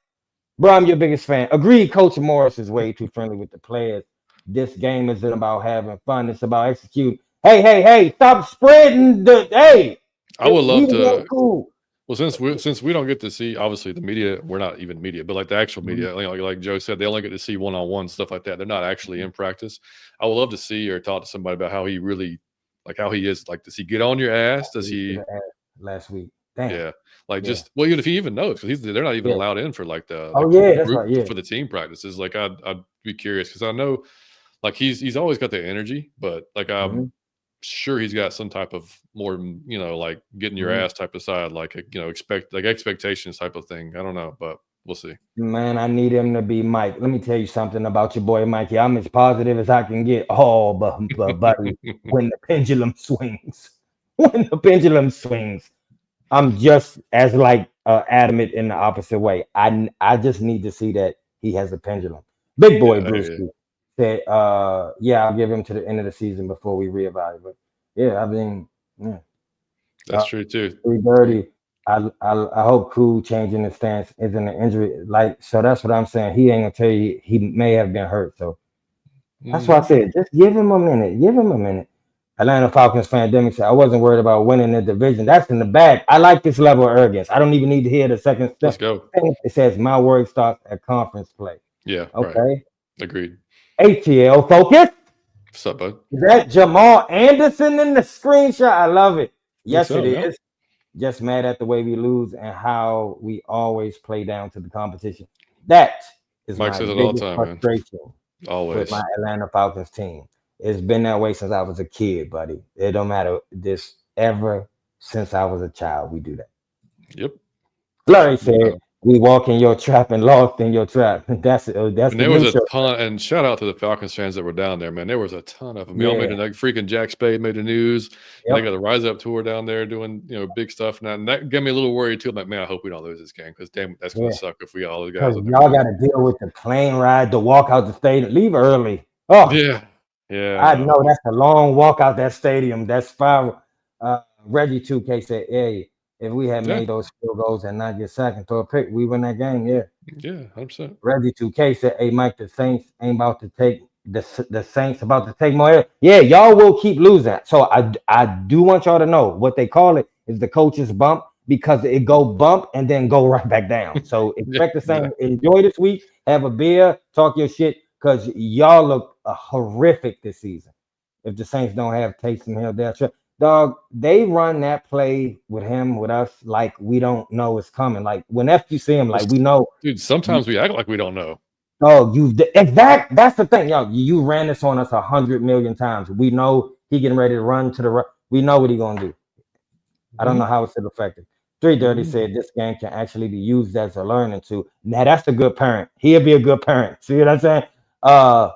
Bro, I'm your biggest fan. Agreed, Coach Morris is way too friendly with the players. This game isn't about having fun. It's about executing. Hey, stop spreading I would love to. Cool. Well, since we don't get to see, obviously the media, we're not even media, but like the actual media, like Joe said, they only get to see one-on-one stuff like that. They're not actually in practice. I would love to see or talk to somebody about how he really, like how he is. Like, does he get on your ass? Does he? Last week. Damn. Yeah. Even if he even knows, because they're not even allowed in for like the for the team practices. Like I'd be curious because I know like he's always got the energy, but like I'm sure he's got some type of more, like getting your ass type of side, like expectations type of thing. I don't know, but we'll see. Man, I need him to be Mike. Let me tell you something about your boy Mikey. I'm as positive as I can get. Oh, but buddy, when the pendulum swings, I'm just as adamant in the opposite way. I just need to see that he has a pendulum. Big boy Bruce said, I'll give him to the end of the season before we reevaluate. Yeah, I mean, that's true too. 3:30. I hope Cool changing his stance isn't an injury. So that's what I'm saying. He ain't gonna tell you he may have been hurt. So that's why I said just give him a minute. Atlanta Falcons pandemic said I wasn't worried about winning the division. That's in the bag. I like this level of arrogance. I don't even need to hear the second step. Let's go. It says my worry starts at conference play. Yeah. Okay. Right. Agreed. ATL focus. What's up, bud? Is that Jamal Anderson in the screenshot? I love it. Yes, it is. Just mad at the way we lose and how we always play down to the competition. That is Mike my says it all the biggest time, frustration always with my Atlanta Falcons team. It's been that way since I was a kid, buddy. It don't matter this ever since I was a child. We do that. Yep. Larry said, "We walk in your trap and lost in your trap." That's. And there was a ton. And shout out to the Falcons fans that were down there, man. There was a ton of them. Y'all made freaking Jack Spade made the news. They got the Rise Up tour down there doing big stuff. And that got me a little worried too. I'm like, man, I hope we don't lose this game because damn, that's gonna suck if we got all those guys. Y'all got to deal with the plane ride, the walk out the stadium, leave early. Oh yeah. I know that's a long walk out that stadium. That's far. Reggie 2K said, "Hey, if we had made those field goals and not get sacked and throw a pick, we win that game." Yeah, 100%. Reggie 2K said, "Hey, Mike, the Saints ain't about to take the Saints about to take more. Yeah, y'all will keep losing." So I do want y'all to know what they call it is the coach's bump because it go bump and then go right back down. So expect the same. Enjoy this week. Have a beer. Talk your shit because y'all look horrific this season. If the Saints don't have Taysom Hill there, dog, they run that play with us like we don't know it's coming. Like whenever you see him, like we know. Dude, sometimes we act like we don't know. Oh, that's the thing, yo. You ran this on us 100 million times. We know he getting ready to run to the right. We know what he gonna do. I don't know how it's still effective. 3:30 said this game can actually be used as a learning tool. Now that's a good parent. He'll be a good parent. See what I'm saying?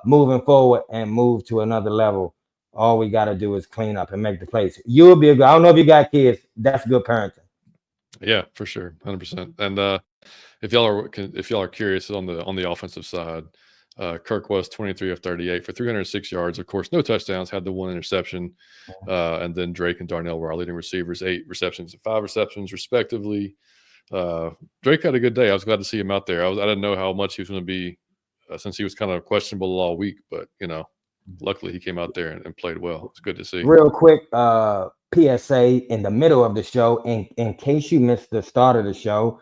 Moving forward and move to another level. All we got to do is clean up and make the plays. You'll be a good. I don't know if you got kids. That's good parenting. Yeah, for sure, 100%. And if y'all are curious on the offensive side, Kirk was 23 of 38 for 306 yards. Of course, no touchdowns. Had the one interception, and then Drake and Darnell were our leading receivers. 8 receptions and 5 receptions, respectively. Drake had a good day. I was glad to see him out there. I didn't know how much he was going to be. Since he was kind of questionable all week, but luckily he came out there and played well. It's good to see. Real quick, PSA in the middle of the show, in case you missed the start of the show,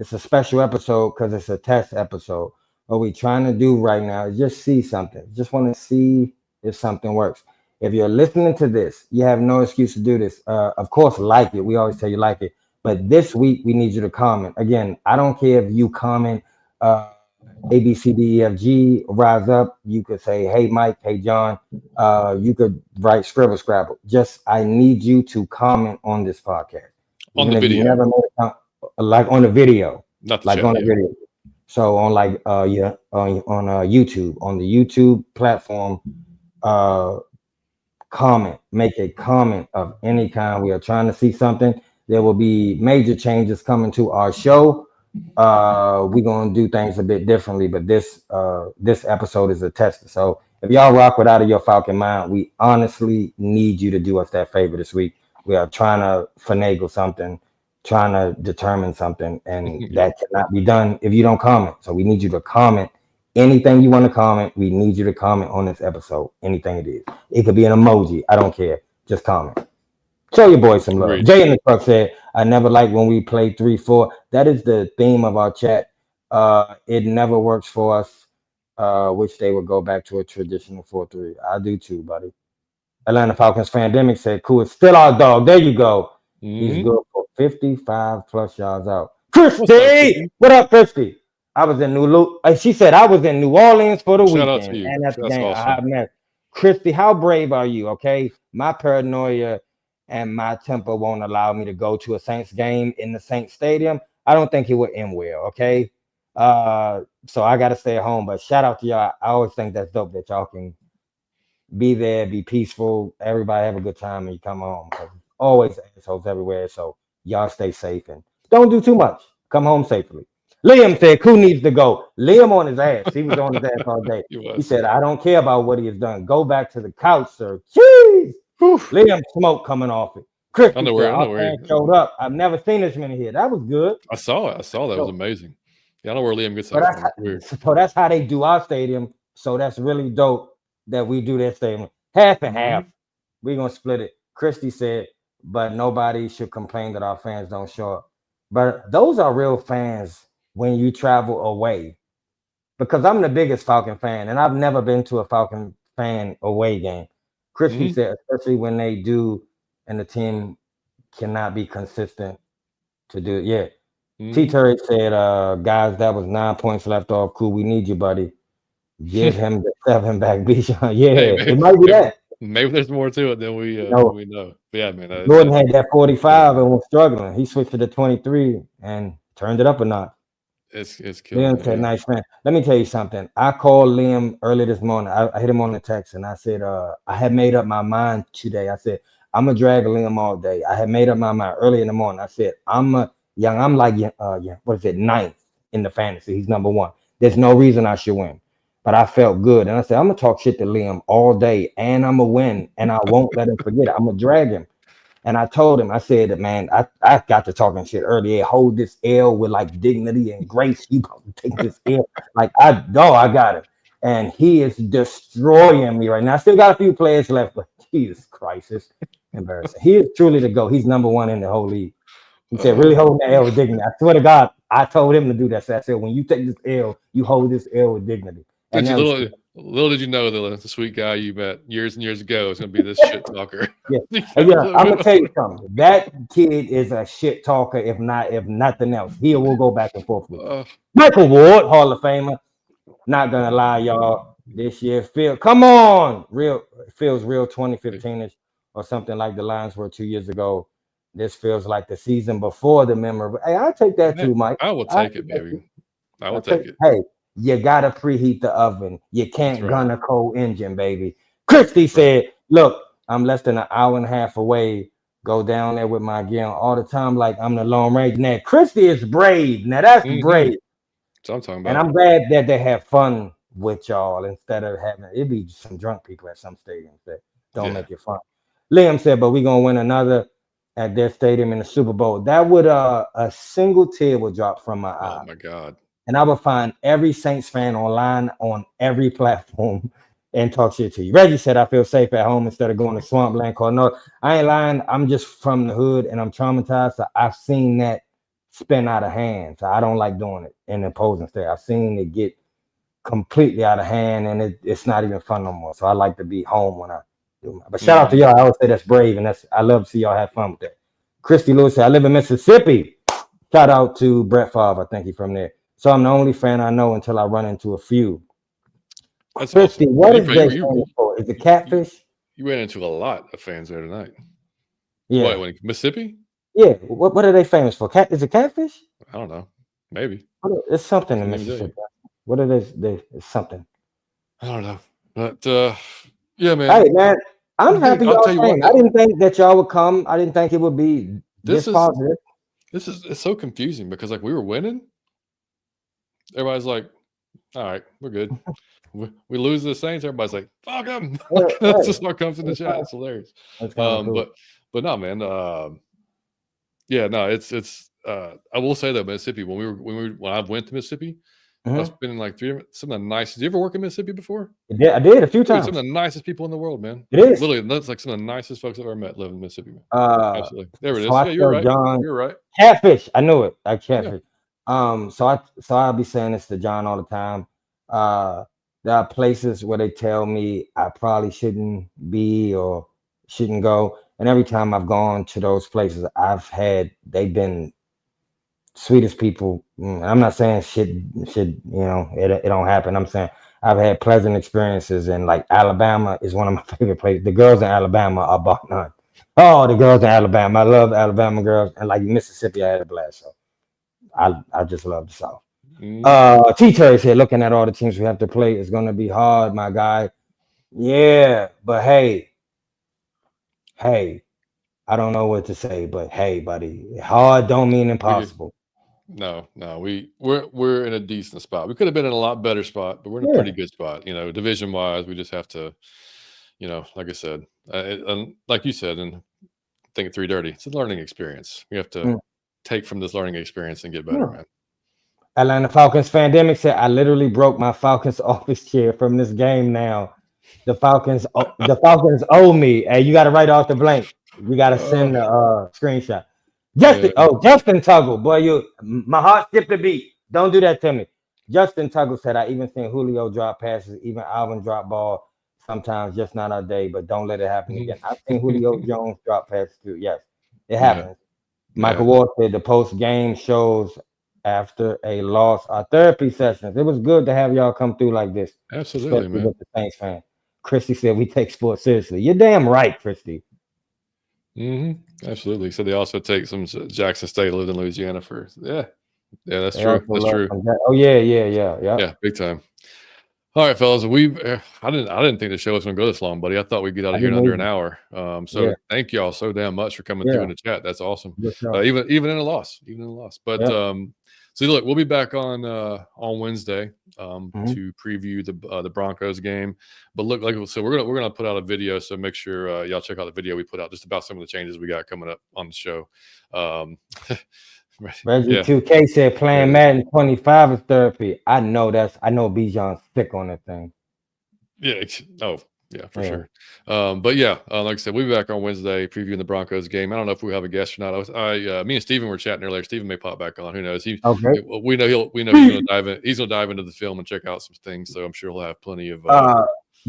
it's a special episode because it's a test episode. what we're trying to do right now is just see something. Just want to see if something works. If you're listening to this, you have no excuse to do this. Of course, like it. We always tell you like it. But this week, we need you to comment. Again, I don't care if you comment A, B, C, D, E, F, G, rise up. You could say, hey, Mike, hey, John. You could write Scribble Scrabble. Just, I need you to comment on this podcast. On Even the if you video, never made a comment, like on the video, not the like chat. on the Yeah. video. So on like on YouTube, on the YouTube platform, uh comment, make a comment of any kind. We are trying to see something. There will be major changes coming to our show. We're gonna do things a bit differently, but this episode is a tester. So if y'all rock with Out of Your Falcon Mind, we honestly need you to do us that favor this week. We are trying to finagle something, trying to determine something, and Yeah. that cannot be done if you don't comment. So we need you to comment anything you want to comment. We need you to comment on this episode, anything it is. It could be an emoji. I don't care. Just comment. Show your boy some love. Agreed. Jay in the truck said, I never like when we play 3-4. That is the theme of our chat. It never works for us. Wish they would go back to a traditional 4-3. I do too, buddy. Atlanta Falcons Fandemic said, cool, it's still our dog. There you go. He's good for 55 plus yards out. Christy! What up, Christy? I was in she said I was in New Orleans for the Shout out to weekend. you. And that's the That's game. awesome. I met Christy. How brave are you? Okay. My paranoia and my temper won't allow me to go to a Saints game in the Saints Stadium. I don't think it would end well. Okay. So I gotta stay at home. But shout out to y'all. I always think that's dope that y'all can be there, be peaceful, everybody have a good time, and you come home. Always assholes everywhere, so y'all stay safe and don't do too much. Come home safely. Liam said, "Who needs to go?" Liam on his ass. He was on his ass all day. He said, "I don't care about what he has done. Go back to the couch, sir." Jeez. Liam smoke coming off it. Christy said, "Our fan showed up. I've never seen this many here. That was good." I saw it. I saw that. It was amazing. Yeah, I know where Liam gets So that from. so that's how they do our stadium. So that's really dope that we do their stadium. Half and half. We're gonna split it. Christy said, but nobody should complain that our fans don't show up. But those are real fans when you travel away. Because I'm the biggest Falcon fan, and I've never been to a Falcon fan away game. Christy said, especially when they do, and the team cannot be consistent to do it. Yeah. T. Terry said, guys, that was 9 points left off. Cool, we need you, buddy. Give him the 7 back, Bijan. Yeah, hey, it might be that. Maybe there's more to it than we know. But yeah, man. Jordan had that 45 and was struggling. He switched to the 23 and turned it up a notch. It's killing. Liam said, nice man. Let me tell you something. I called Liam early this morning. I hit him on the text and I said, I had made up my mind today. I said, I'm going to drag Liam all day. I had made up my mind early in the morning. I said, I'm like, what is it, 9th in the fantasy. He's number 1. There's no reason I should win. But I felt good. And I said, I'm going to talk shit to Liam all day and I'm going to win. And I won't let him forget it. I'm going to drag him. And I told him, I said, man, I got to talking shit earlier. Hold this L with like dignity and grace. You about to take this L. Like, I got it. And he is destroying me right now. I still got a few players left, but Jesus Christ, it's embarrassing. He is truly the GOAT. He's number 1 in the whole league. He said, really holding that L with dignity. I swear to God, I told him to do that. So I said, when you take this L, you hold this L with dignity. And little did you know that the sweet guy you met years and years ago is going to be this shit talker. Yeah, I'm gonna tell you something. That kid is a shit talker. If nothing else, he will go back and forth with Michael Ward, Hall of Famer. Not gonna lie, y'all. This year, come on, feels real 2015ish or something like the Lions were 2 years ago. This feels like the season before the memorable. Hey, I'll take that too, Mike. I will take it, baby. I will take it. Hey, you gotta preheat the oven. You can't gun a cold engine, baby. Christy said, look, I'm less than an hour and a half away. Go down there with my gear all the time, like I'm the Lone Ranger. Now, Christy is brave. Now, that's brave. That's what I'm talking about. And I'm glad that they have fun with y'all instead of having it be some drunk people at some stadiums that don't make it fun. Liam said, but we're going to win another at their stadium in the Super Bowl. That would a single tear would drop from my eye. Oh, my God. And I would find every Saints fan online on every platform and talk shit to you. Reggie said, I feel safe at home instead of going to Swampland. No, I ain't lying. I'm just from the hood and I'm traumatized. So I've seen that spin out of hand. So I don't like doing it in the opposing state. I've seen it get completely out of hand, and it's not even fun no more. So I like to be home when I do. But shout out to y'all. I always say that's brave, and I love to see y'all have fun with that. Christy Lewis said, "I live in Mississippi." Shout out to Brett Favre. I think he's from there. So I'm the only fan I know until I run into a few. That's Christy, awesome. what is they famous for? Is it catfish? You ran into a lot of fans there tonight. Yeah. What, Mississippi? Yeah. What are they famous for? Is it catfish? I don't know. Maybe. It's something in Mississippi. What are they? It's something. I don't know. But yeah, man. Hey, man, I'm happy y'all came. I didn't think that y'all would come. I didn't think it would be this positive. It's so confusing because like we were winning. Everybody's like, all right, we're good. We lose the Saints. Everybody's like, fuck them. That's just what comes in the chat. It's hilarious. Cool. But no, man. Yeah, no, it's. I will say that Mississippi when I went to Mississippi, I was spending like some of the nicest. Did you ever work in Mississippi before? Yeah, I did a few times. Some of the nicest people in the world, man. It is literally that's like some of the nicest folks I've ever met living in Mississippi. Man. Absolutely. There it is. So yeah, you're right. John, you're right. Catfish. I knew it. Like catfish. Yeah. So I'll be saying this to John all the time. There are places where they tell me I probably shouldn't be or shouldn't go, and every time I've gone to those places, they've been sweetest people. I'm not saying shit, it don't happen. I'm saying I've had pleasant experiences, and like Alabama is one of my favorite places. The girls in Alabama are bar none. Oh, the girls in Alabama. I love Alabama girls, and like Mississippi, I had a blast. So I just love the South. T. Terry said, looking at all the teams we have to play, it's gonna be hard, my guy. Yeah, but hey, I don't know what to say, but hey, buddy, hard don't mean impossible. No, we're in a decent spot. We could have been in a lot better spot, but we're in a pretty good spot. Division wise, we just have to, like I said, like you said, and think it 3 dirty. It's a learning experience. We have to take from this learning experience and get better, man. Atlanta Falcons Fandemic said, I literally broke my Falcons office chair from this game now. The Falcons owe me. Hey, you got to write off the blank. You got to send the screenshot. Justin Tuggle. Boy, my heart skipped a beat. Don't do that to me. Justin Tuggle said, I even seen Julio drop passes, even Alvin drop ball. Sometimes just not our day, but don't let it happen again. I've seen Julio Jones drop passes too. Yes, it happens. Michael Ward said the post-game shows after a loss are therapy sessions. It was good to have y'all come through like this. Absolutely, man. With the Saints fan. Christy said we take sports seriously. You're damn right, Christy. Absolutely. So they also take some Jackson State, lived in Louisiana for that's true. That's true. Oh yeah, big time. All right, fellas. I didn't think the show was going to go this long, buddy. I thought we'd get out of here in under an hour. Thank y'all so damn much for coming through in the chat. That's awesome. Even in a loss, But so look, we'll be back on Wednesday to preview the Broncos game. But look, we're gonna put out a video. So make sure y'all check out the video we put out just about some of the changes we got coming up on the show. Reggie 2K said playing Madden 25 is therapy. I know Bijan's thick on that thing. Yeah. Oh, yeah, for sure. But like I said, we'll be back on Wednesday previewing the Broncos game. I don't know if we have a guest or not. Me and Steven were chatting earlier. Steven may pop back on. Who knows? We know he's gonna dive in. He's gonna dive into the film and check out some things. So I'm sure he'll have plenty of.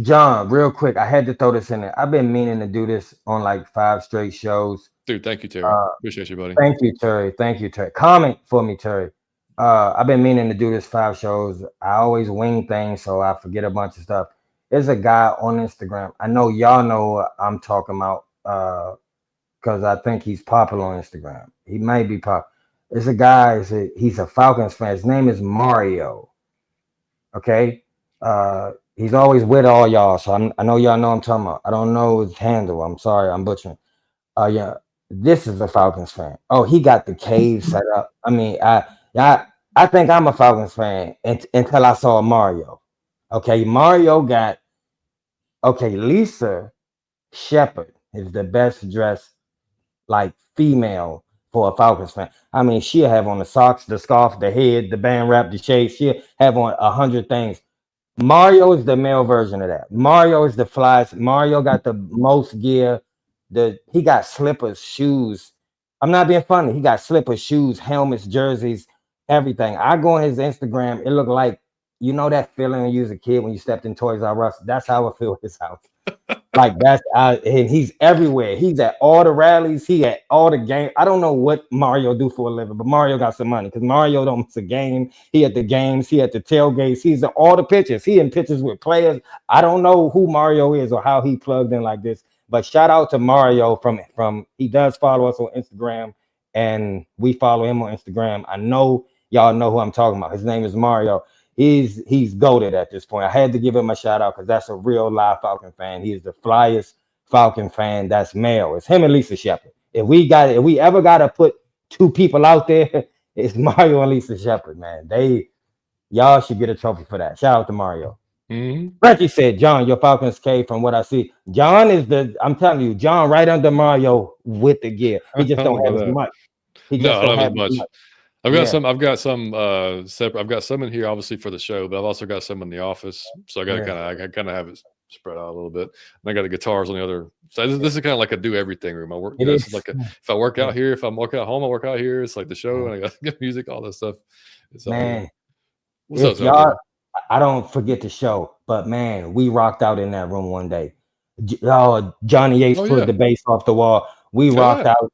John, real quick, I had to throw this in there. I've been meaning to do this on like 5 straight shows. Dude, thank you, Terry. Appreciate you, buddy. Thank you, Terry. Comment for me, Terry. I've been meaning to do this 5 shows. I always wing things, so I forget a bunch of stuff. There's a guy on Instagram. I know y'all know what I'm talking about because I think he's popular on Instagram. He might be popular. There's a guy, he's a Falcons fan. His name is Mario. Okay? He's always with all y'all, so I know y'all know I'm talking about. I don't know his handle. I'm sorry, I'm butchering. This is a Falcons fan. Oh, he got the cave set up. I mean, I think I'm a Falcons fan until I saw Mario. Okay, Lisa Shepard is the best dressed like female for a Falcons fan. I mean, she'll have on the socks, the scarf, the head, the band wrap, the shades. She'll have on 100 things. Mario is the male version of that. Mario is the flies. Mario got the most gear. He got slippers, shoes. I'm not being funny. He got slippers, shoes, helmets, jerseys, everything. I go on his Instagram. It looked like you know that feeling when you was a kid when you stepped in Toys R Us? That's how it feels his house. Like and he's everywhere. He's at all the rallies. He at all the games. I don't know what Mario do for a living, but Mario got some money because Mario don't miss a game. He at the games. He at the tailgates. He's at all the pitches. He in pitches with players. I don't know who Mario is or how he plugged in like this. But shout out to Mario from he does follow us on Instagram and we follow him on Instagram. I know y'all know who I'm talking about. His name is Mario. He's goated at this point. I had to give him a shout out because that's a real live Falcon fan. He is the flyest Falcon fan that's male. It's him and Lisa Shepard. If we ever gotta put two people out there, it's Mario and Lisa Shepard, man. Y'all should get a trophy for that. Shout out to Mario. Mm-hmm. Reggie said, John, your Falcons cave from what I see. John I'm telling you, John right under Mario with the gear. He just don't have as much. He just don't have as much. I've got some separate. I've got some in here, obviously for the show, but I've also got some in the office. So I got to kind of have it spread out a little bit. And I got the guitars on the other. So this is kind of like a do everything room. I work. It's like if I work out here, if I'm working at home, I work out here. It's like the show, and I got good music, all that stuff. Man, y'all, I don't forget the show, but man, we rocked out in that room one day. Johnny Yates put the bass off the wall. We rocked out.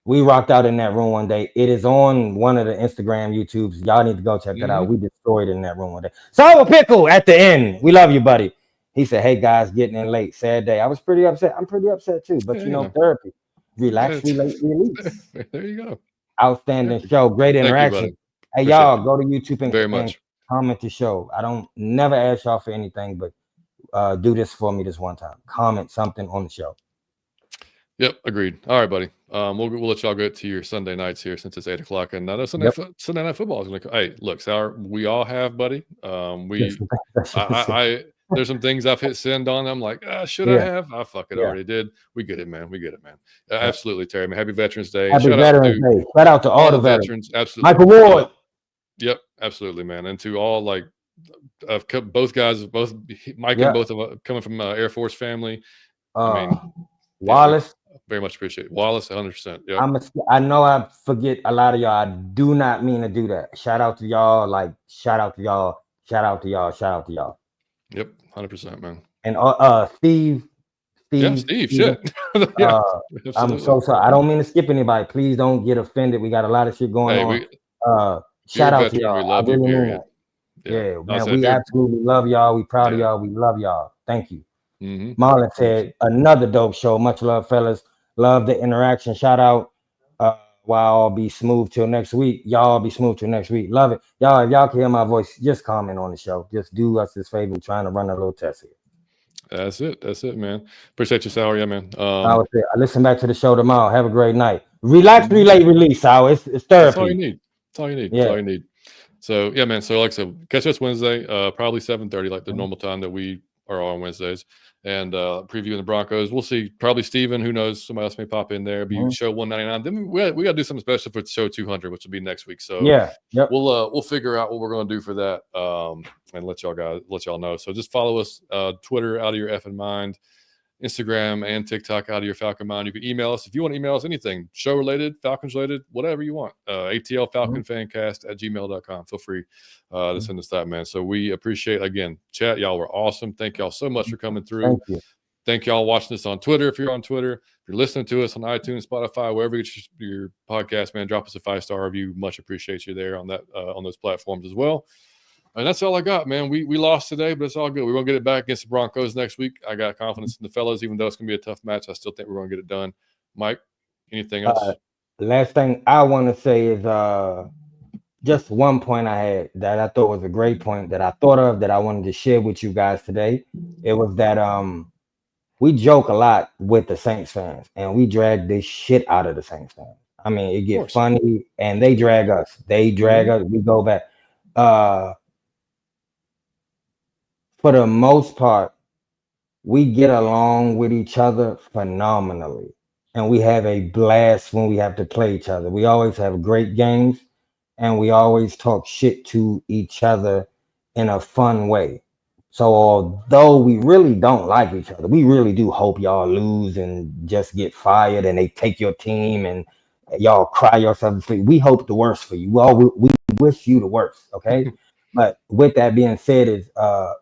We rocked out in that room one day. It is on one of the Instagram YouTubes. Y'all need to go check that out. We destroyed it in that room one day. Sour Pickle at the end. We love you, buddy. He said, hey, guys, getting in late. Sad day. I was pretty upset. I'm pretty upset, too. But, therapy. Relax, relate, release. There you go. Outstanding show. Great interaction. Hey, y'all, go to YouTube and comment the show. I don't never ask y'all for anything, but do this for me this one time. Comment something on the show. Yep, agreed. All right, buddy. We'll let y'all get to your Sunday nights here since it's 8 o'clock, and I know Sunday night football is going to. Hey, look, Sour, we all have, buddy. There's some things I've hit send on. I'm like, should I have? I already did. We get it, man. Absolutely, Terry. Man, happy Veterans Day. Happy Veterans Day. Shout out to all the veterans. Absolutely, Michael Ward. Yep, absolutely, man. And to all both guys, both Mike and both of coming from Air Force family. I mean. Wallace, very much appreciate it. Wallace, 100%. Yeah, I know I forget a lot of y'all. I do not mean to do that. Shout out to y'all. Shout out to y'all. Shout out to y'all. Shout out to y'all. Yep, 100%, man. And Steve. Shit. I'm so sorry. I don't mean to skip anybody. Please don't get offended. We got a lot of shit going on. Shout out to y'all. We love you. Period. Yeah, man. We absolutely love y'all. We proud of y'all. We love y'all. Thank you. Mm-hmm. Marlon said, another dope show. Much love, fellas. Love the interaction. Shout out. I'll be smooth till next week. Y'all be smooth till next week. Love it. Y'all, if y'all can hear my voice, just comment on the show. Just do us this favor. We're trying to run a little test here. That's it, man. Appreciate you, Sour. Yeah, man. I listen back to the show tomorrow. Have a great night. Relax, relate, release, Sour. It's therapy. That's all you need. That's all you need. Yeah. That's all you need. So, yeah, man. So, like I said, catch us Wednesday, probably 7:30, like the normal time that we are on Wednesdays. And previewing the Broncos. We'll see. Probably Steven, who knows? Somebody else may pop in there. Be show 199. Then we got to do something special for show 200, which will be next week. So we'll figure out what we're going to do for that and let y'all know. So just follow us Twitter, out of your effing mind, Instagram and TikTok, out of your Falcon mind. You can email us if you want to email us anything show related, Falcons related, whatever you want. ATL Falcon Fancast at gmail.com. Feel free to send us that, man. So we appreciate, again, chat. Y'all were awesome. Thank y'all so much for coming through. Thank y'all watching us on Twitter. If you're on Twitter, if you're listening to us on iTunes, Spotify, wherever you get your podcast, man, drop us a 5-star review. Much appreciate you there on that on those platforms as well. And that's all I got, man. We lost today, but it's all good. We're going to get it back against the Broncos next week. I got confidence in the fellas, even though it's going to be a tough match. I still think we're going to get it done. Mike, anything else? The last thing I want to say is just one point I had that I thought was a great point that I thought of that I wanted to share with you guys today. It was that we joke a lot with the Saints fans, and we drag this shit out of the Saints fans. I mean, it gets funny, and they drag us. They drag us. We go back. For the most part, we get along with each other phenomenally, and we have a blast when we have to play each other. We always have great games, and we always talk shit to each other in a fun way. So although we really don't like each other, we really do hope y'all lose and just get fired and they take your team and y'all cry yourself to sleep. We hope the worst for you. We wish you the worst, okay? But with that being said, is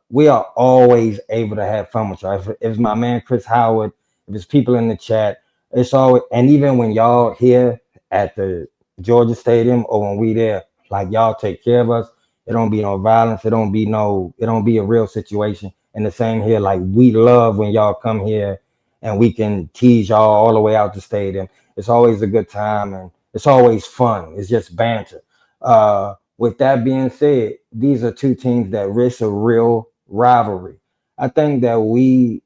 we are always able to have fun with y'all. If it's my man Chris Howard, if it's people in the chat, it's always, and even when y'all here at the Georgia Stadium or when we there, like y'all take care of us. It don't be no violence. It don't be a real situation. And the same here, like we love when y'all come here and we can tease y'all all the way out the stadium. It's always a good time and it's always fun. It's just banter. With that being said, these are two teams that risk a real rivalry. I think that we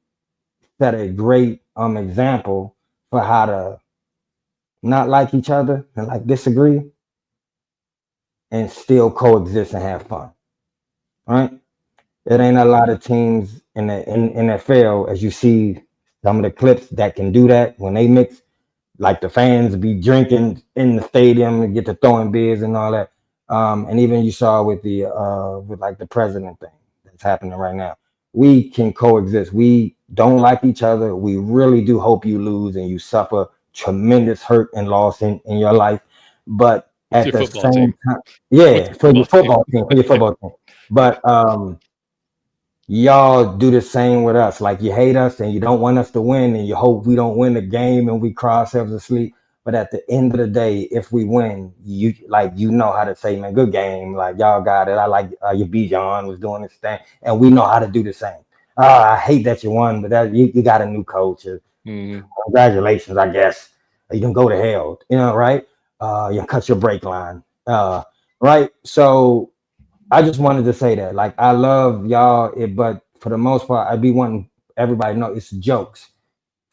set a great example for how to not like each other and like disagree and still coexist and have fun. Right? It ain't a lot of teams in the NFL as you see some of the clips that can do that when they mix, like the fans be drinking in the stadium and get to throwing beers and all that. And even you saw with the with like the president thing that's happening right now. We can coexist. We don't like each other. We really do hope you lose and you suffer tremendous hurt and loss in your life. But What's at your the football same team? time, What's yeah, your for your football team? football team, for your football team. But y'all do the same with us. Like you hate us and you don't want us to win and you hope we don't win the game and we cry ourselves to sleep. But at the end of the day, if we win, you like you know how to say, man, good game. Like y'all got it. I like your B John was doing this thing, and we know how to do the same. I hate that you won, but that you got a new coach. Congratulations, I guess. You can go to hell, right? You can cut your brake line, right? So I just wanted to say that. Like, I love y'all, but for the most part, I be wanting everybody to know it's jokes.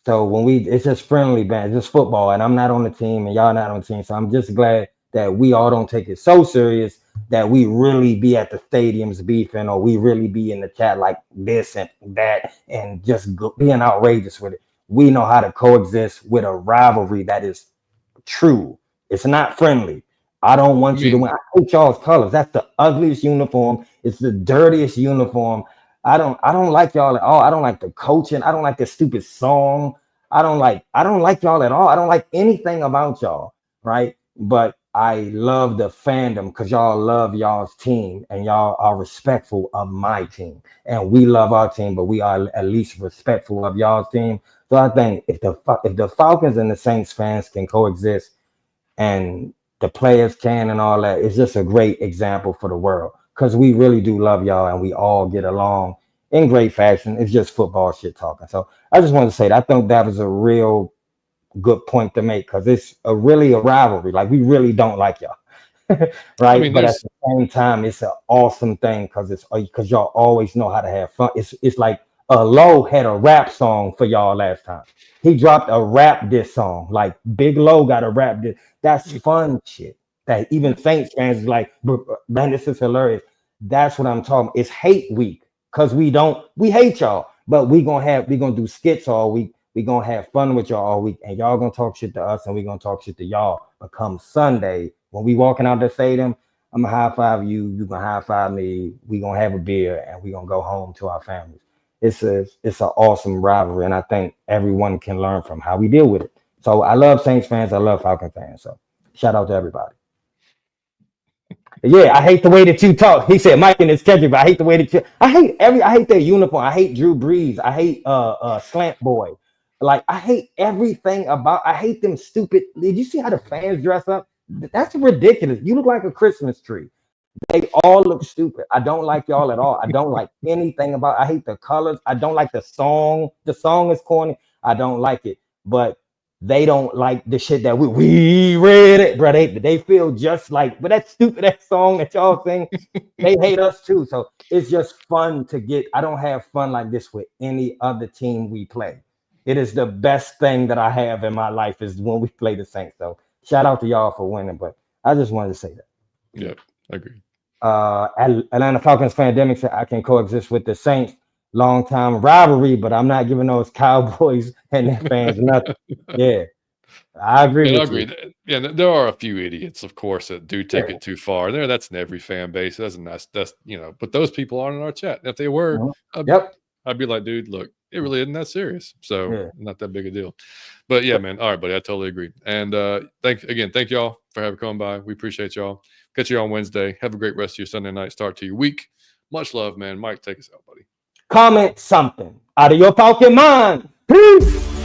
So when it's just friendly, man, it's just football, and I'm not on the team, and y'all not on the team. So I'm just glad that we all don't take it so serious that we really be at the stadiums beefing, or we really be in the chat like this and that, and just being outrageous with it. We know how to coexist with a rivalry that is true. It's not friendly. I don't I want you to mean, win. I hate y'all's colors. That's the ugliest uniform. It's the dirtiest uniform. I don't like y'all at all. I don't like the coaching. I don't like the stupid song. I don't like y'all at all. I don't like anything about y'all, right? But I love the fandom because y'all love y'all's team and y'all are respectful of my team. And we love our team, but we are at least respectful of y'all's team. So I think if the Falcons and the Saints fans can coexist and the players can and all that, it's just a great example for the world because we really do love y'all and we all get along in great fashion. It's just football shit talking. So I just wanted to say that I think that was a real good point to make because it's really a rivalry. Like we really don't like y'all. I Right? mean, But at there's the same time, it's an awesome thing because y'all always know how to have fun. It's like Low had a rap song for y'all last time. He dropped a rap diss song. Like Big Low got a rap diss. That's fun shit. That even Saints fans is like, man, this is hilarious. That's what I'm talking. It's hate week because we hate y'all, but we gonna do skits all week. We gonna have fun with y'all all week, and y'all gonna talk shit to us, and we gonna talk shit to y'all. But come Sunday, when we walking out the stadium, I'm gonna high five you. You gonna high five me. We gonna have a beer, and we gonna go home to our families. It's an awesome rivalry, and I think everyone can learn from how we deal with it. So I love Saints fans. I love Falcon fans. So shout out to everybody. Yeah, I hate the way that you talk. He said Mike and his Kendrick, but I hate the way that you I hate their uniform. I hate Drew Brees. I hate Slant Boy. Like I hate everything about I hate them stupid. Did you see how the fans dress up? That's ridiculous. You look like a Christmas tree. They all look stupid. I don't like y'all at all. I don't like anything about I hate the colors. I don't like the song. The song is corny. I don't like it. But they don't like the shit that we read it, bro. They feel just like, but that stupid that song that y'all sing, they hate us too. So it's just fun to get. I don't have fun like this with any other team we play. It is the best thing that I have in my life is when we play the Saints. So shout out to y'all for winning. But I just wanted to say that. yeah, I agree. Atlanta Falcons pandemic said I can coexist with the Saints. Long time rivalry, but I'm not giving those Cowboys and their fans nothing. Yeah, I agree And I with you. agree. Yeah, there are a few idiots, of course, that do take Yeah. it too far. That's in every fan base. That's but those people aren't in our chat. If they were, Mhm. I'd, Yep. I'd be like, dude, look, it really isn't that serious. So Yeah. not that big a deal. But yeah, man. All right, buddy. I totally agree. And thank y'all for having come by. We appreciate y'all. Catch you on Wednesday. Have a great rest of your Sunday night. Start to your week. Much love, man. Mike, take us out, buddy. Comment something out of your Falcon mind. Peace.